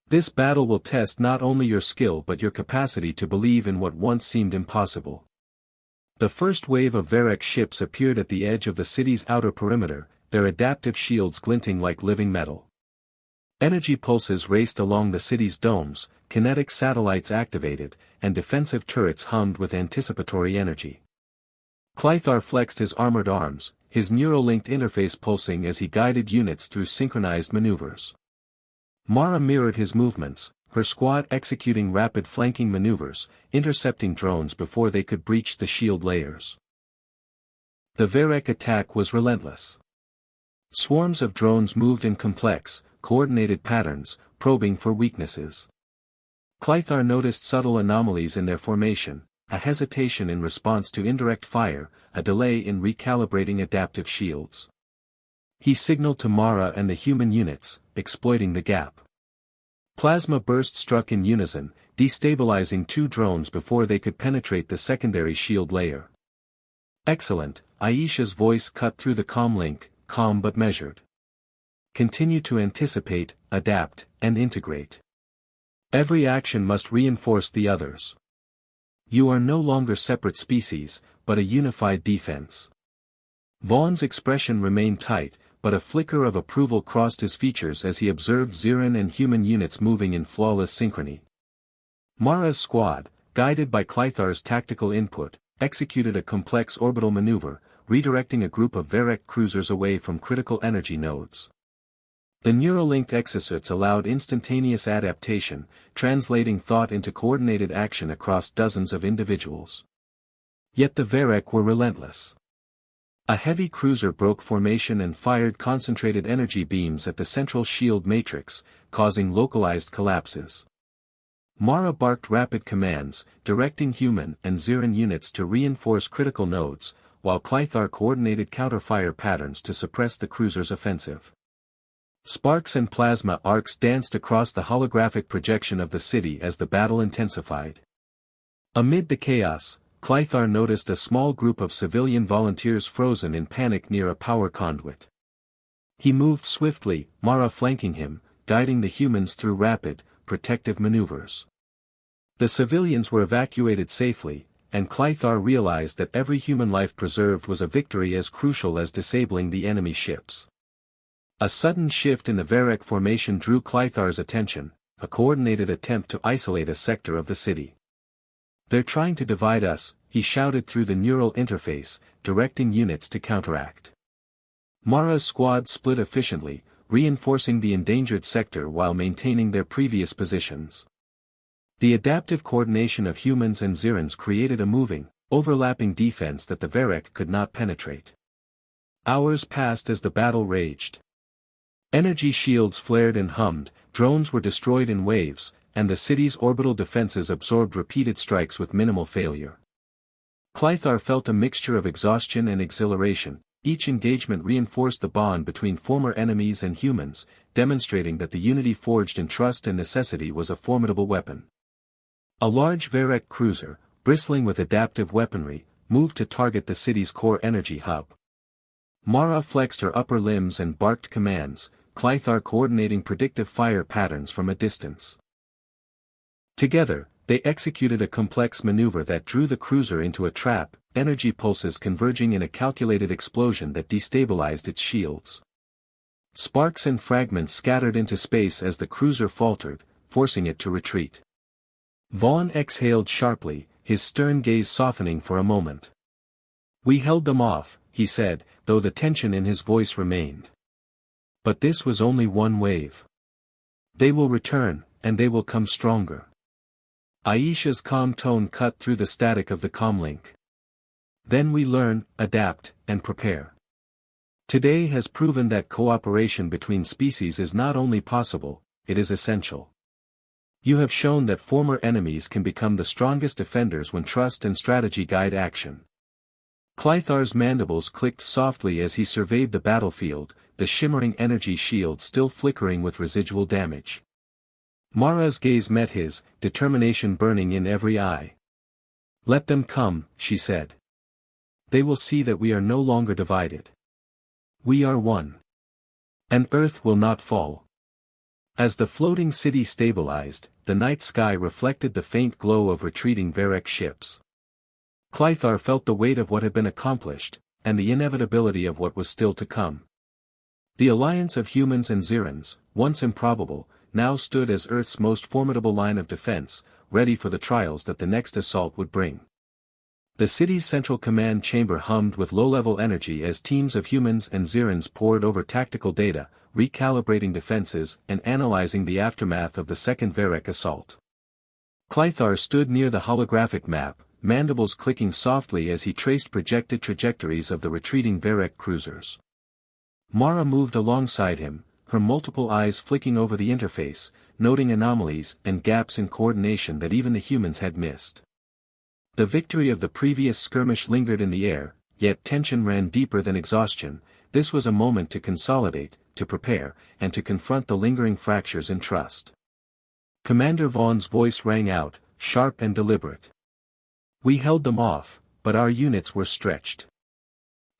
This battle will test not only your skill but your capacity to believe in what once seemed impossible. The first wave of Varek ships appeared at the edge of the city's outer perimeter, their adaptive shields glinting like living metal. Energy pulses raced along the city's domes, kinetic satellites activated, and defensive turrets hummed with anticipatory energy. Clythar flexed his armored arms, his neural-linked interface pulsing as he guided units through synchronized maneuvers. Mara mirrored his movements, her squad executing rapid flanking maneuvers, intercepting drones before they could breach the shield layers. The Varek attack was relentless. Swarms of drones moved in complex, coordinated patterns, probing for weaknesses. Clythar noticed subtle anomalies in their formation, a hesitation in response to indirect fire, a delay in recalibrating adaptive shields. He signaled to Mara and the human units, exploiting the gap. Plasma burst struck in unison, destabilizing 2 drones before they could penetrate the secondary shield layer. Excellent, Aisha's voice cut through the comm link, calm but measured. Continue to anticipate, adapt, and integrate. Every action must reinforce the others. You are no longer separate species, but a unified defense. Vaughn's expression remained tight, but a flicker of approval crossed his features as he observed Zirin and human units moving in flawless synchrony. Mara's squad, guided by Clythar's tactical input, executed a complex orbital maneuver, redirecting a group of Varek cruisers away from critical energy nodes. The neural-linked exosuits allowed instantaneous adaptation, translating thought into coordinated action across dozens of individuals. Yet the Varek were relentless. A heavy cruiser broke formation and fired concentrated energy beams at the central shield matrix, causing localized collapses. Mara barked rapid commands, directing human and Zirin units to reinforce critical nodes, while Clythar coordinated counter-fire patterns to suppress the cruiser's offensive. Sparks and plasma arcs danced across the holographic projection of the city as the battle intensified. Amid the chaos, Clythar noticed a small group of civilian volunteers frozen in panic near a power conduit. He moved swiftly, Mara flanking him, guiding the humans through rapid, protective maneuvers. The civilians were evacuated safely, and Clythar realized that every human life preserved was a victory as crucial as disabling the enemy ships. A sudden shift in the Varek formation drew Clythar's attention, a coordinated attempt to isolate a sector of the city. "They're trying to divide us," he shouted through the neural interface, directing units to counteract. Mara's squad split efficiently, reinforcing the endangered sector while maintaining their previous positions. The adaptive coordination of humans and Zirins created a moving, overlapping defense that the Varek could not penetrate. Hours passed as the battle raged. Energy shields flared and hummed, drones were destroyed in waves, and the city's orbital defenses absorbed repeated strikes with minimal failure. Clythar felt a mixture of exhaustion and exhilaration. Each engagement reinforced the bond between former enemies and humans, demonstrating that the unity forged in trust and necessity was a formidable weapon. A large Varek cruiser, bristling with adaptive weaponry, moved to target the city's core energy hub. Mara flexed her upper limbs and barked commands, Clythar coordinating predictive fire patterns from a distance. Together, they executed a complex maneuver that drew the cruiser into a trap, energy pulses converging in a calculated explosion that destabilized its shields. Sparks and fragments scattered into space as the cruiser faltered, forcing it to retreat. Vaughn exhaled sharply, his stern gaze softening for a moment. "We held them off," he said, though the tension in his voice remained. "But this was only one wave. They will return, and they will come stronger." Aisha's calm tone cut through the static of the comlink. "Then we learn, adapt, and prepare. Today has proven that cooperation between species is not only possible, it is essential. You have shown that former enemies can become the strongest defenders when trust and strategy guide action." Clythar's mandibles clicked softly as he surveyed the battlefield, the shimmering energy shield still flickering with residual damage. Mara's gaze met his, determination burning in every eye. "Let them come," she said. "They will see that we are no longer divided. We are one. And Earth will not fall." As the floating city stabilized, the night sky reflected the faint glow of retreating Varek ships. Clythar felt the weight of what had been accomplished, and the inevitability of what was still to come. The alliance of humans and Zirins, once improbable, now stood as Earth's most formidable line of defense, ready for the trials that the next assault would bring. The city's central command chamber hummed with low-level energy as teams of humans and Zirins pored over tactical data, recalibrating defenses and analyzing the aftermath of the second Varek assault. Clythar stood near the holographic map, mandibles clicking softly as he traced projected trajectories of the retreating Varek cruisers. Mara moved alongside him, her multiple eyes flicking over the interface, noting anomalies and gaps in coordination that even the humans had missed. The victory of the previous skirmish lingered in the air, yet tension ran deeper than exhaustion. This was a moment to consolidate, to prepare, and to confront the lingering fractures in trust. Commander Vaughn's voice rang out, sharp and deliberate. We held them off, but our units were stretched.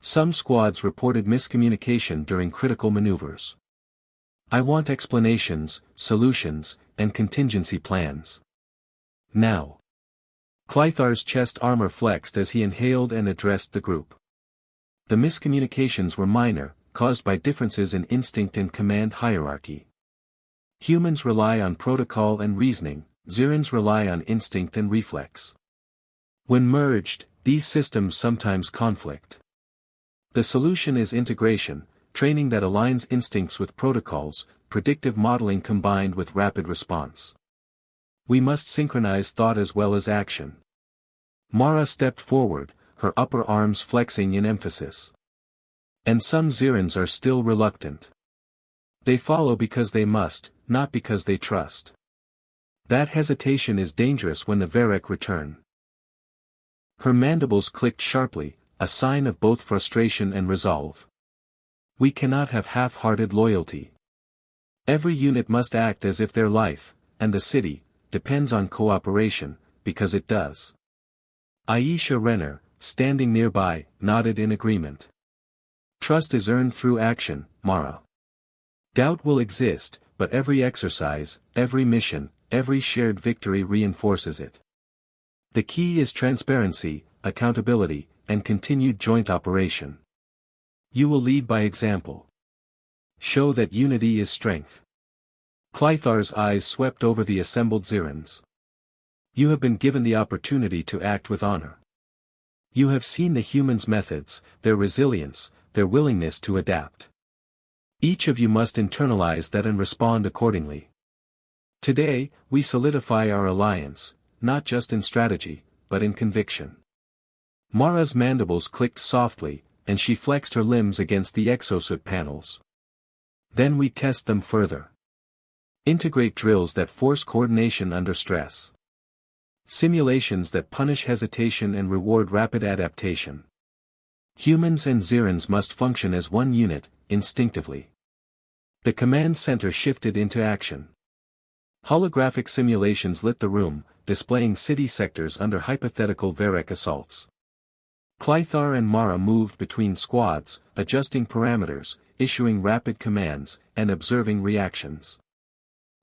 Some squads reported miscommunication during critical maneuvers. I want explanations, solutions, and contingency plans. Now. Clythar's chest armor flexed as he inhaled and addressed the group. The miscommunications were minor, caused by differences in instinct and command hierarchy. Humans rely on protocol and reasoning, Zirans rely on instinct and reflex. When merged, these systems sometimes conflict. The solution is integration, training that aligns instincts with protocols, predictive modeling combined with rapid response. We must synchronize thought as well as action. Mara stepped forward, her upper arms flexing in emphasis. And some Zirans are still reluctant. They follow because they must, not because they trust. That hesitation is dangerous when the Varek return. Her mandibles clicked sharply, a sign of both frustration and resolve. We cannot have half-hearted loyalty. Every unit must act as if their life, and the city, depends on cooperation, because it does. Aisha Renner, standing nearby, nodded in agreement. Trust is earned through action, Mara. Doubt will exist, but every exercise, every mission, every shared victory reinforces it. The key is transparency, accountability, and continued joint operation. You will lead by example. Show that unity is strength. Clythar's eyes swept over the assembled Zirans. You have been given the opportunity to act with honor. You have seen the humans' methods, their resilience, their willingness to adapt. Each of you must internalize that and respond accordingly. Today, we solidify our alliance, not just in strategy, but in conviction. Mara's mandibles clicked softly, and she flexed her limbs against the exosuit panels. Then we test them further. Integrate drills that force coordination under stress. Simulations that punish hesitation and reward rapid adaptation. Humans and Zirans must function as one unit, instinctively. The command center shifted into action. Holographic simulations lit the room, displaying city sectors under hypothetical Varek assaults. Clythar and Mara moved between squads, adjusting parameters, issuing rapid commands, and observing reactions.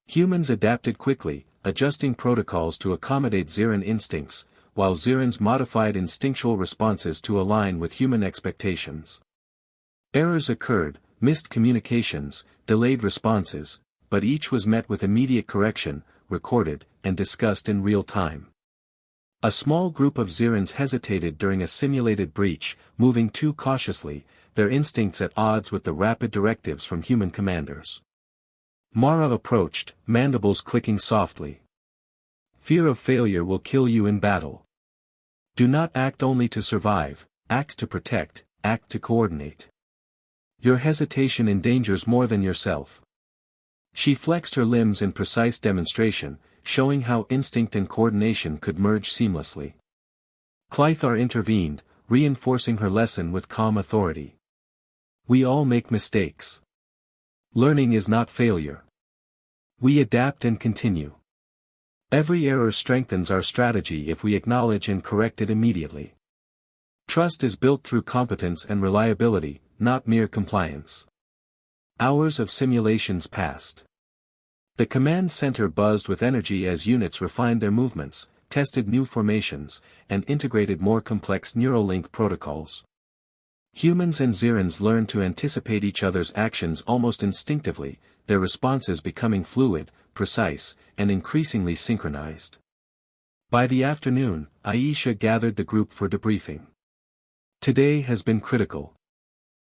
Humans adapted quickly, adjusting protocols to accommodate Ziran instincts, while Zirans modified instinctual responses to align with human expectations. Errors occurred, missed communications, delayed responses, but each was met with immediate correction, recorded, and discussed in real time. A small group of Zirans hesitated during a simulated breach, moving too cautiously, their instincts at odds with the rapid directives from human commanders. Mara approached, mandibles clicking softly. Fear of failure will kill you in battle. Do not act only to survive, act to protect, act to coordinate. Your hesitation endangers more than yourself. She flexed her limbs in precise demonstration, showing how instinct and coordination could merge seamlessly. Clythar intervened, reinforcing her lesson with calm authority. We all make mistakes. Learning is not failure. We adapt and continue. Every error strengthens our strategy if we acknowledge and correct it immediately. Trust is built through competence and reliability, not mere compliance. Hours of simulations passed. The command center buzzed with energy as units refined their movements, tested new formations, and integrated more complex neural link protocols. Humans and Zirans learned to anticipate each other's actions almost instinctively, their responses becoming fluid, precise, and increasingly synchronized. By the afternoon, Aisha gathered the group for debriefing. Today has been critical.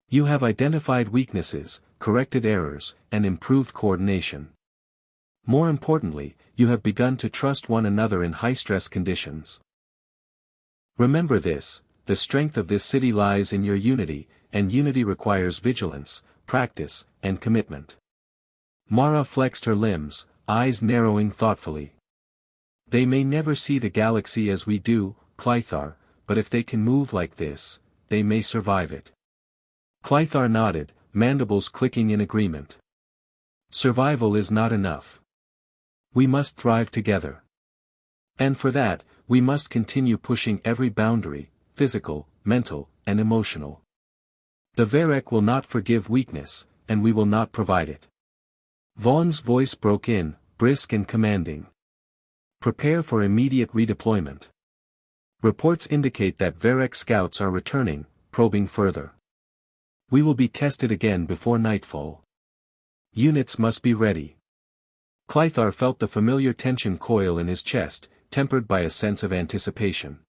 You have identified weaknesses, corrected errors, and improved coordination. More importantly, you have begun to trust one another in high-stress conditions. Remember this, the strength of this city lies in your unity, and unity requires vigilance, practice, and commitment. Mara flexed her limbs, eyes narrowing thoughtfully. They may never see the galaxy as we do, Clythar, "but if they can move like this, they may survive it." Clythar nodded, mandibles clicking in agreement. "Survival is not enough. We must thrive together. And for that, we must continue pushing every boundary, physical, mental, and emotional. The Varek will not forgive weakness, and we will not provide it." Vaughn's voice broke in, brisk and commanding. "Prepare for immediate redeployment. Reports indicate that Varek scouts are returning, probing further. We will be tested again before nightfall. Units must be ready." Clythar felt the familiar tension coil in his chest, tempered by a sense of anticipation.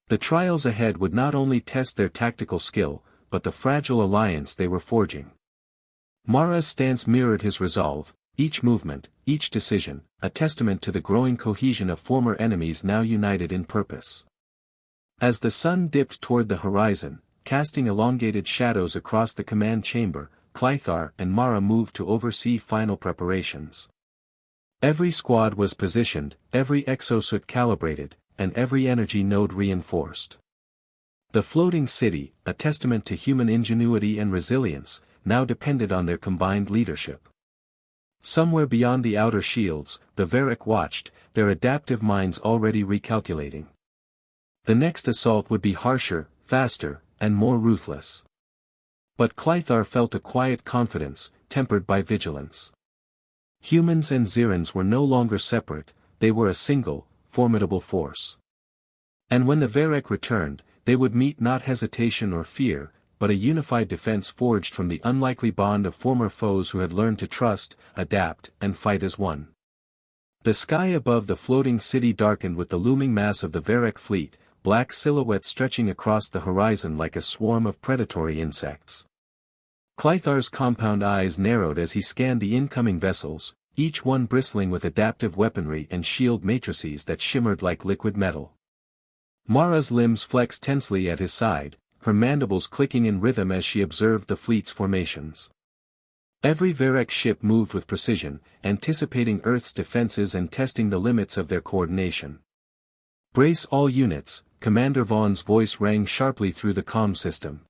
The trials ahead would not only test their tactical skill, but the fragile alliance they were forging. Mara's stance mirrored his resolve, each movement, each decision, a testament to the growing cohesion of former enemies now united in purpose. As the sun dipped toward the horizon, casting elongated shadows across the command chamber, Clythar and Mara moved to oversee final preparations. Every squad was positioned, every exosuit calibrated, and every energy node reinforced. The floating city, a testament to human ingenuity and resilience, now depended on their combined leadership. Somewhere beyond the outer shields, the Varek watched, their adaptive minds already recalculating. The next assault would be harsher, faster, and more ruthless. But Clythar felt a quiet confidence, tempered by vigilance. Humans and Zirans were no longer separate, they were a single, formidable force. And when the Varek returned, they would meet not hesitation or fear, but a unified defense forged from the unlikely bond of former foes who had learned to trust, adapt, and fight as one. The sky above the floating city darkened with the looming mass of the Varek fleet, black silhouettes stretching across the horizon like a swarm of predatory insects. Clythar's compound eyes narrowed as he scanned the incoming vessels, each one bristling with adaptive weaponry and shield matrices that shimmered like liquid metal. Mara's limbs flexed tensely at his side, her mandibles clicking in rhythm as she observed the fleet's formations. Every Varek ship moved with precision, anticipating Earth's defenses and testing the limits of their coordination. "Brace all units," Commander Vaughn's voice rang sharply through the comm system.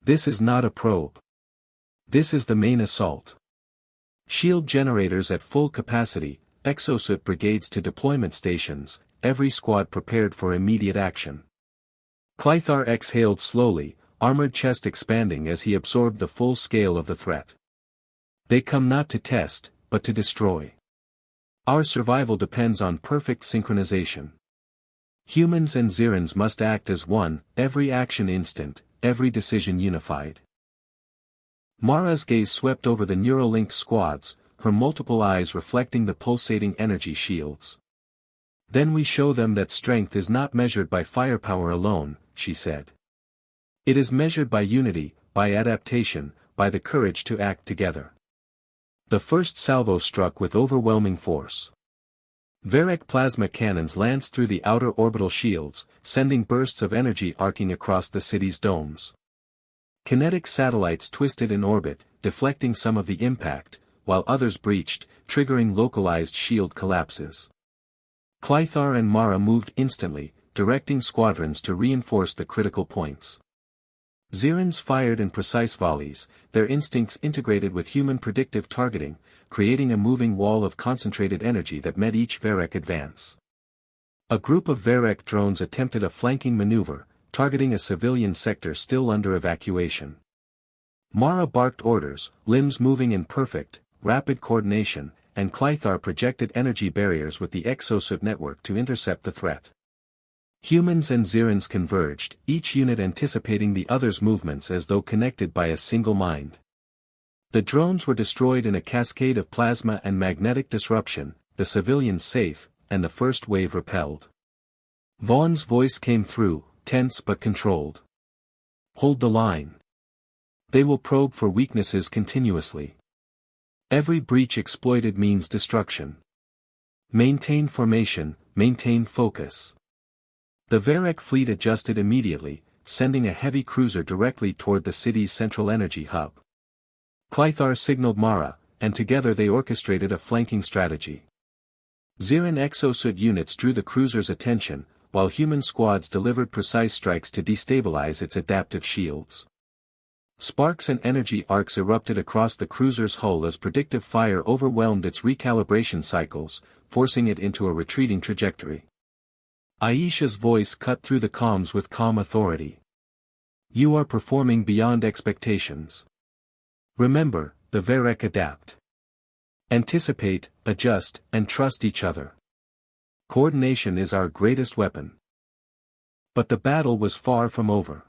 "This is not a probe. This is the main assault. Shield generators at full capacity, exosuit brigades to deployment stations, every squad prepared for immediate action." Clythar exhaled slowly, armored chest expanding as he absorbed the full scale of the threat. "They come not to test, but to destroy. Our survival depends on perfect synchronization. Humans and Zirans must act as one, every action instant, every decision unified." Mara's gaze swept over the Neuralink squads, her multiple eyes reflecting the pulsating energy shields. "Then we show them that strength is not measured by firepower alone," she said. "It is measured by unity, by adaptation, by the courage to act together." The first salvo struck with overwhelming force. Varek plasma cannons lanced through the outer orbital shields, sending bursts of energy arcing across the city's domes. Kinetic satellites twisted in orbit, deflecting some of the impact, while others breached, triggering localized shield collapses. Clythar and Mara moved instantly, directing squadrons to reinforce the critical points. Zirans fired in precise volleys, their instincts integrated with human predictive targeting, creating a moving wall of concentrated energy that met each Varek advance. A group of Varek drones attempted a flanking maneuver, targeting a civilian sector still under evacuation. Mara barked orders, limbs moving in perfect, rapid coordination, and Clythar projected energy barriers with the exosuit network to intercept the threat. Humans and Zirans converged, each unit anticipating the other's movements as though connected by a single mind. The drones were destroyed in a cascade of plasma and magnetic disruption, the civilians safe, and the first wave repelled. Vaughn's voice came through, tense but controlled. "Hold the line. They will probe for weaknesses continuously. Every breach exploited means destruction. Maintain formation, maintain focus." The Varek fleet adjusted immediately, sending a heavy cruiser directly toward the city's central energy hub. Clythar signaled Mara, and together they orchestrated a flanking strategy. Ziran exosuit units drew the cruiser's attention, while human squads delivered precise strikes to destabilize its adaptive shields. Sparks and energy arcs erupted across the cruiser's hull as predictive fire overwhelmed its recalibration cycles, forcing it into a retreating trajectory. Aisha's voice cut through the comms with calm authority. "You are performing beyond expectations. Remember, the Varek adapt. Anticipate, adjust, and trust each other. Coordination is our greatest weapon." But the battle was far from over.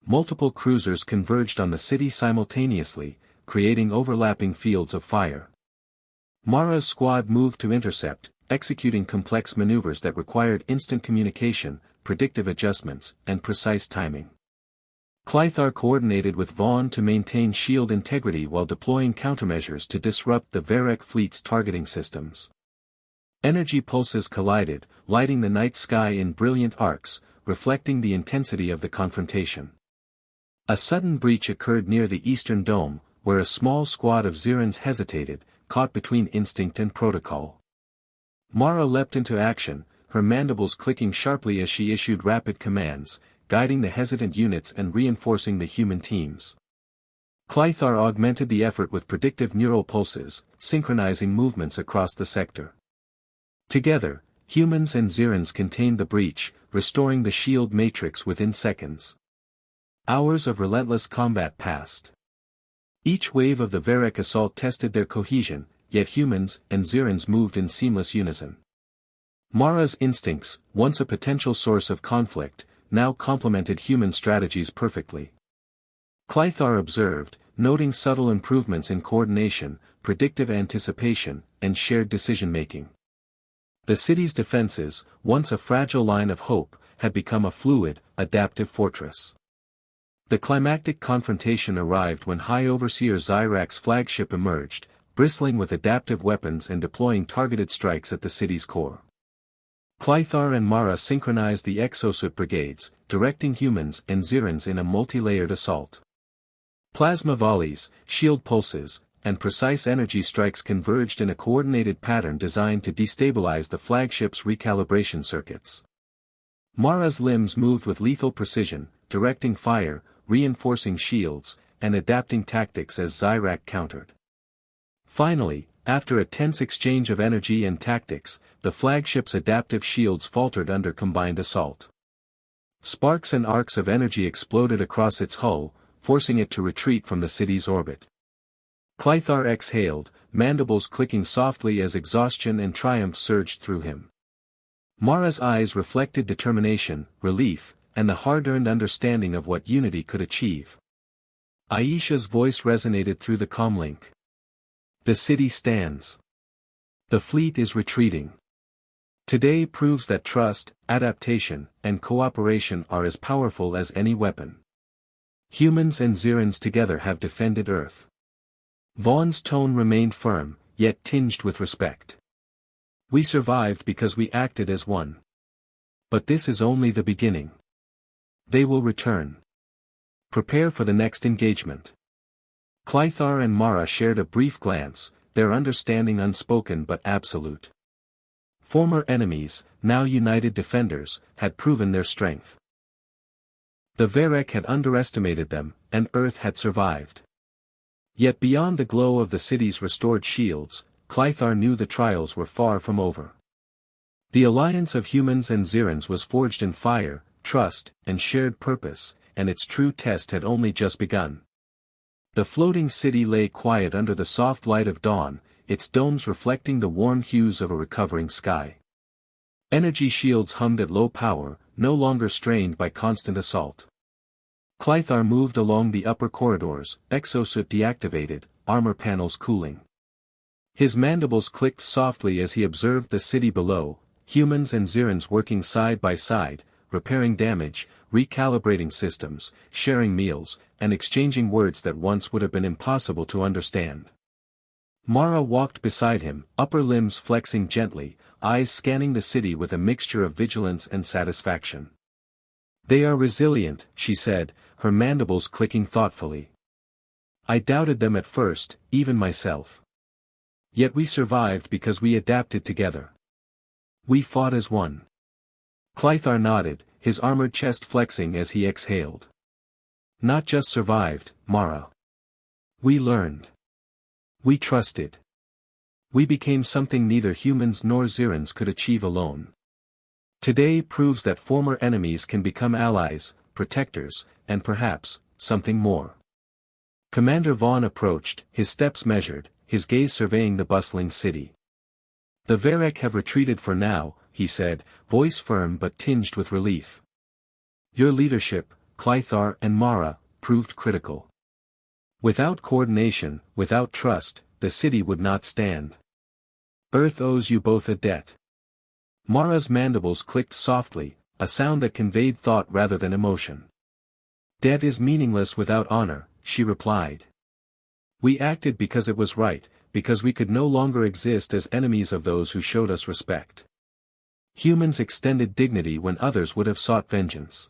Multiple cruisers converged on the city simultaneously, creating overlapping fields of fire. Mara's squad moved to intercept, executing complex maneuvers that required instant communication, predictive adjustments, and precise timing. Clythar coordinated with Vaughn to maintain shield integrity while deploying countermeasures to disrupt the Varek fleet's targeting systems. Energy pulses collided, lighting the night sky in brilliant arcs, reflecting the intensity of the confrontation. A sudden breach occurred near the eastern dome, where a small squad of Zirans hesitated, caught between instinct and protocol. Mara leapt into action, her mandibles clicking sharply as she issued rapid commands, guiding the hesitant units and reinforcing the human teams. Clythar augmented the effort with predictive neural pulses, synchronizing movements across the sector. Together, humans and Zirans contained the breach, restoring the shield matrix within seconds. Hours of relentless combat passed. Each wave of the Varek assault tested their cohesion, yet humans and Zirans moved in seamless unison. Mara's instincts, once a potential source of conflict, now complemented human strategies perfectly. Clythar observed, noting subtle improvements in coordination, predictive anticipation, and shared decision-making. The city's defenses, once a fragile line of hope, had become a fluid, adaptive fortress. The climactic confrontation arrived when High Overseer Zyrak's flagship emerged, bristling with adaptive weapons and deploying targeted strikes at the city's core. Clythar and Mara synchronized the exosuit brigades, directing humans and Zirans in a multi-layered assault. Plasma volleys, shield pulses, and precise energy strikes converged in a coordinated pattern designed to destabilize the flagship's recalibration circuits. Mara's limbs moved with lethal precision, directing fire, reinforcing shields, and adapting tactics as Zyrak countered. Finally, after a tense exchange of energy and tactics, the flagship's adaptive shields faltered under combined assault. Sparks and arcs of energy exploded across its hull, forcing it to retreat from the city's orbit. Clythar exhaled, mandibles clicking softly as exhaustion and triumph surged through him. Mara's eyes reflected determination, relief, and the hard-earned understanding of what unity could achieve. Aisha's voice resonated through the comlink. "The city stands. The fleet is retreating. Today proves that trust, adaptation, and cooperation are as powerful as any weapon. Humans and Zirans together have defended Earth." Vaughn's tone remained firm, yet tinged with respect. "We survived because we acted as one. But this is only the beginning. They will return. Prepare for the next engagement." Clythar and Mara shared a brief glance, their understanding unspoken but absolute. Former enemies, now united defenders, had proven their strength. The Varek had underestimated them, and Earth had survived. Yet beyond the glow of the city's restored shields, Clythar knew the trials were far from over. The alliance of humans and Zirans was forged in fire, trust, and shared purpose, and its true test had only just begun. The floating city lay quiet under the soft light of dawn, its domes reflecting the warm hues of a recovering sky. Energy shields hummed at low power, no longer strained by constant assault. Clythar moved along the upper corridors, exosuit deactivated, armor panels cooling. His mandibles clicked softly as he observed the city below, humans and Zirans working side by side, repairing damage, recalibrating systems, sharing meals, and exchanging words that once would have been impossible to understand. Mara walked beside him, upper limbs flexing gently, eyes scanning the city with a mixture of vigilance and satisfaction. "They are resilient," she said, her mandibles clicking thoughtfully. "I doubted them at first, even myself. Yet we survived because we adapted together. We fought as one. Clythar nodded, his armored chest flexing as he exhaled. Not just survived, Mara. We learned. We trusted. We became something neither humans nor Zirans could achieve alone. Today proves that former enemies can become allies, protectors, and perhaps, something more. Commander Vaughn approached, his steps measured, his gaze surveying the bustling city. The Varek have retreated for now, he said, voice firm but tinged with relief. Your leadership, Clythar and Mara, proved critical. Without coordination, without trust, the city would not stand. Earth owes you both a debt. Mara's mandibles clicked softly, a sound that conveyed thought rather than emotion. Debt is meaningless without honor, she replied. We acted because it was right, because we could no longer exist as enemies of those who showed us respect. Humans extended dignity when others would have sought vengeance.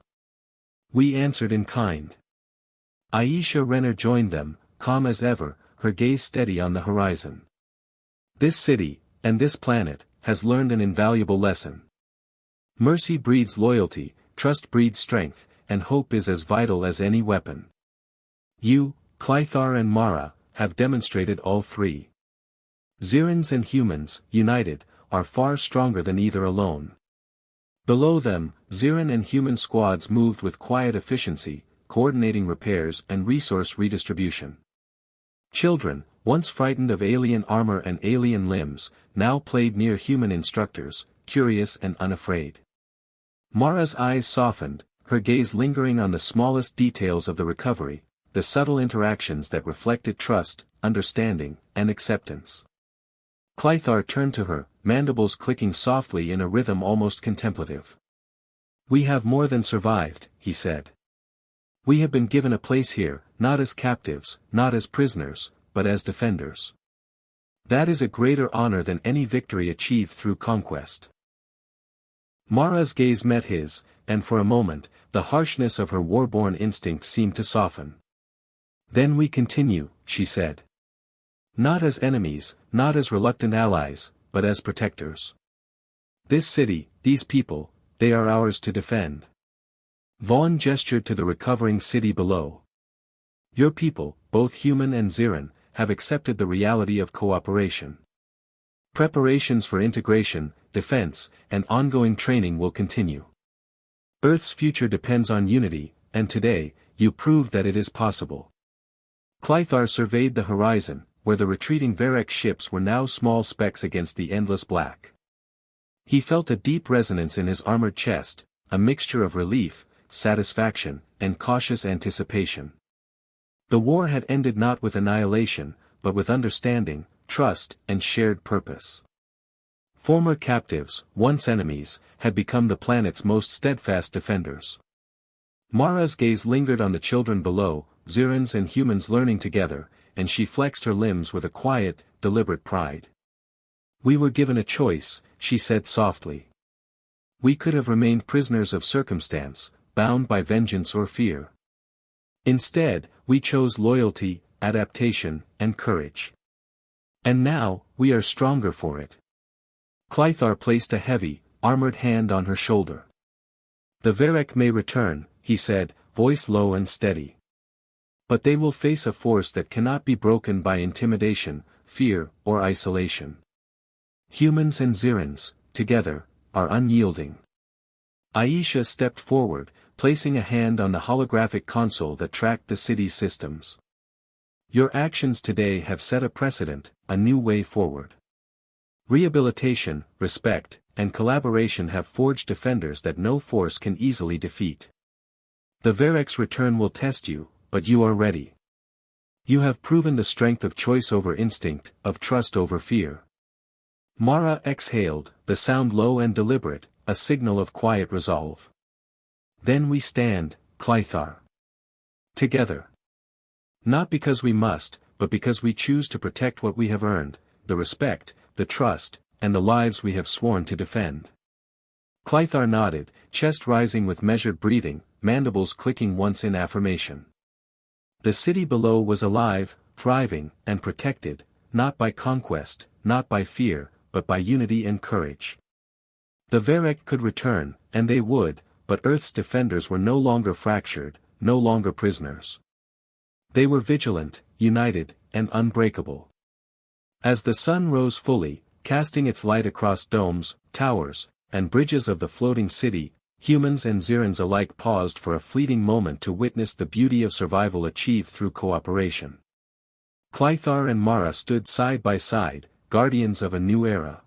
We answered in kind. Aisha Renner joined them, calm as ever, her gaze steady on the horizon. This city, and this planet, has learned an invaluable lesson. Mercy breeds loyalty, trust breeds strength, and hope is as vital as any weapon. You, Clythar and Mara, have demonstrated all three. Zirans and humans, united, are far stronger than either alone. Below them, Ziran and human squads moved with quiet efficiency, coordinating repairs and resource redistribution. Children, once frightened of alien armor and alien limbs, now played near human instructors, curious and unafraid. Mara's eyes softened, her gaze lingering on the smallest details of the recovery, the subtle interactions that reflected trust, understanding, and acceptance. Clythar turned to her, mandibles clicking softly in a rhythm almost contemplative. We have more than survived, he said. We have been given a place here, not as captives, not as prisoners, but as defenders. That is a greater honor than any victory achieved through conquest. Mara's gaze met his, and for a moment, the harshness of her war-born instinct seemed to soften. Then we continue, she said. Not as enemies, not as reluctant allies, but as protectors. This city, these people, they are ours to defend. Vaughn gestured to the recovering city below. Your people, both human and Ziran, have accepted the reality of cooperation. Preparations for integration, defense, and ongoing training will continue. Earth's future depends on unity, and today, you proved that it is possible. Clythar surveyed the horizon, where the retreating Varek ships were now small specks against the endless black. He felt a deep resonance in his armored chest, a mixture of relief, satisfaction, and cautious anticipation. The war had ended not with annihilation, but with understanding, trust, and shared purpose. Former captives, once enemies, had become the planet's most steadfast defenders. Mara's gaze lingered on the children below, Zirans and humans learning together, and she flexed her limbs with a quiet, deliberate pride. We were given a choice, she said softly. We could have remained prisoners of circumstance, bound by vengeance or fear. Instead, we chose loyalty, adaptation, and courage. And now, we are stronger for it. Clythar placed a heavy, armored hand on her shoulder. The Varek may return, he said, voice low and steady. But they will face a force that cannot be broken by intimidation, fear, or isolation. Humans and Zirans, together, are unyielding. Aisha stepped forward, placing a hand on the holographic console that tracked the city's systems. Your actions today have set a precedent, a new way forward. Rehabilitation, respect, and collaboration have forged defenders that no force can easily defeat. The Varek's return will test you, but you are ready. You have proven the strength of choice over instinct, of trust over fear. Mara exhaled, the sound low and deliberate, a signal of quiet resolve. Then we stand, Clythar. Together. Not because we must, but because we choose to protect what we have earned, the respect, the trust, and the lives we have sworn to defend. Clythar nodded, chest rising with measured breathing, mandibles clicking once in affirmation. The city below was alive, thriving, and protected, not by conquest, not by fear, but by unity and courage. The Varek could return, and they would, but Earth's defenders were no longer fractured, no longer prisoners. They were vigilant, united, and unbreakable. As the sun rose fully, casting its light across domes, towers, and bridges of the floating city, humans and Zirans alike paused for a fleeting moment to witness the beauty of survival achieved through cooperation. Clythar and Mara stood side by side, guardians of a new era.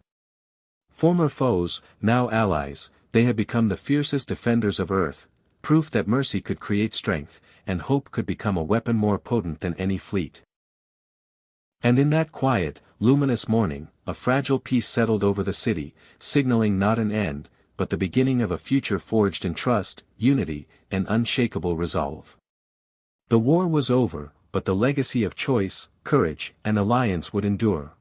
Former foes, now allies, they had become the fiercest defenders of Earth, proof that mercy could create strength, and hope could become a weapon more potent than any fleet. And in that quiet, luminous morning, a fragile peace settled over the city, signaling not an end, but the beginning of a future forged in trust, unity, and unshakable resolve. The war was over, but the legacy of choice, courage, and alliance would endure.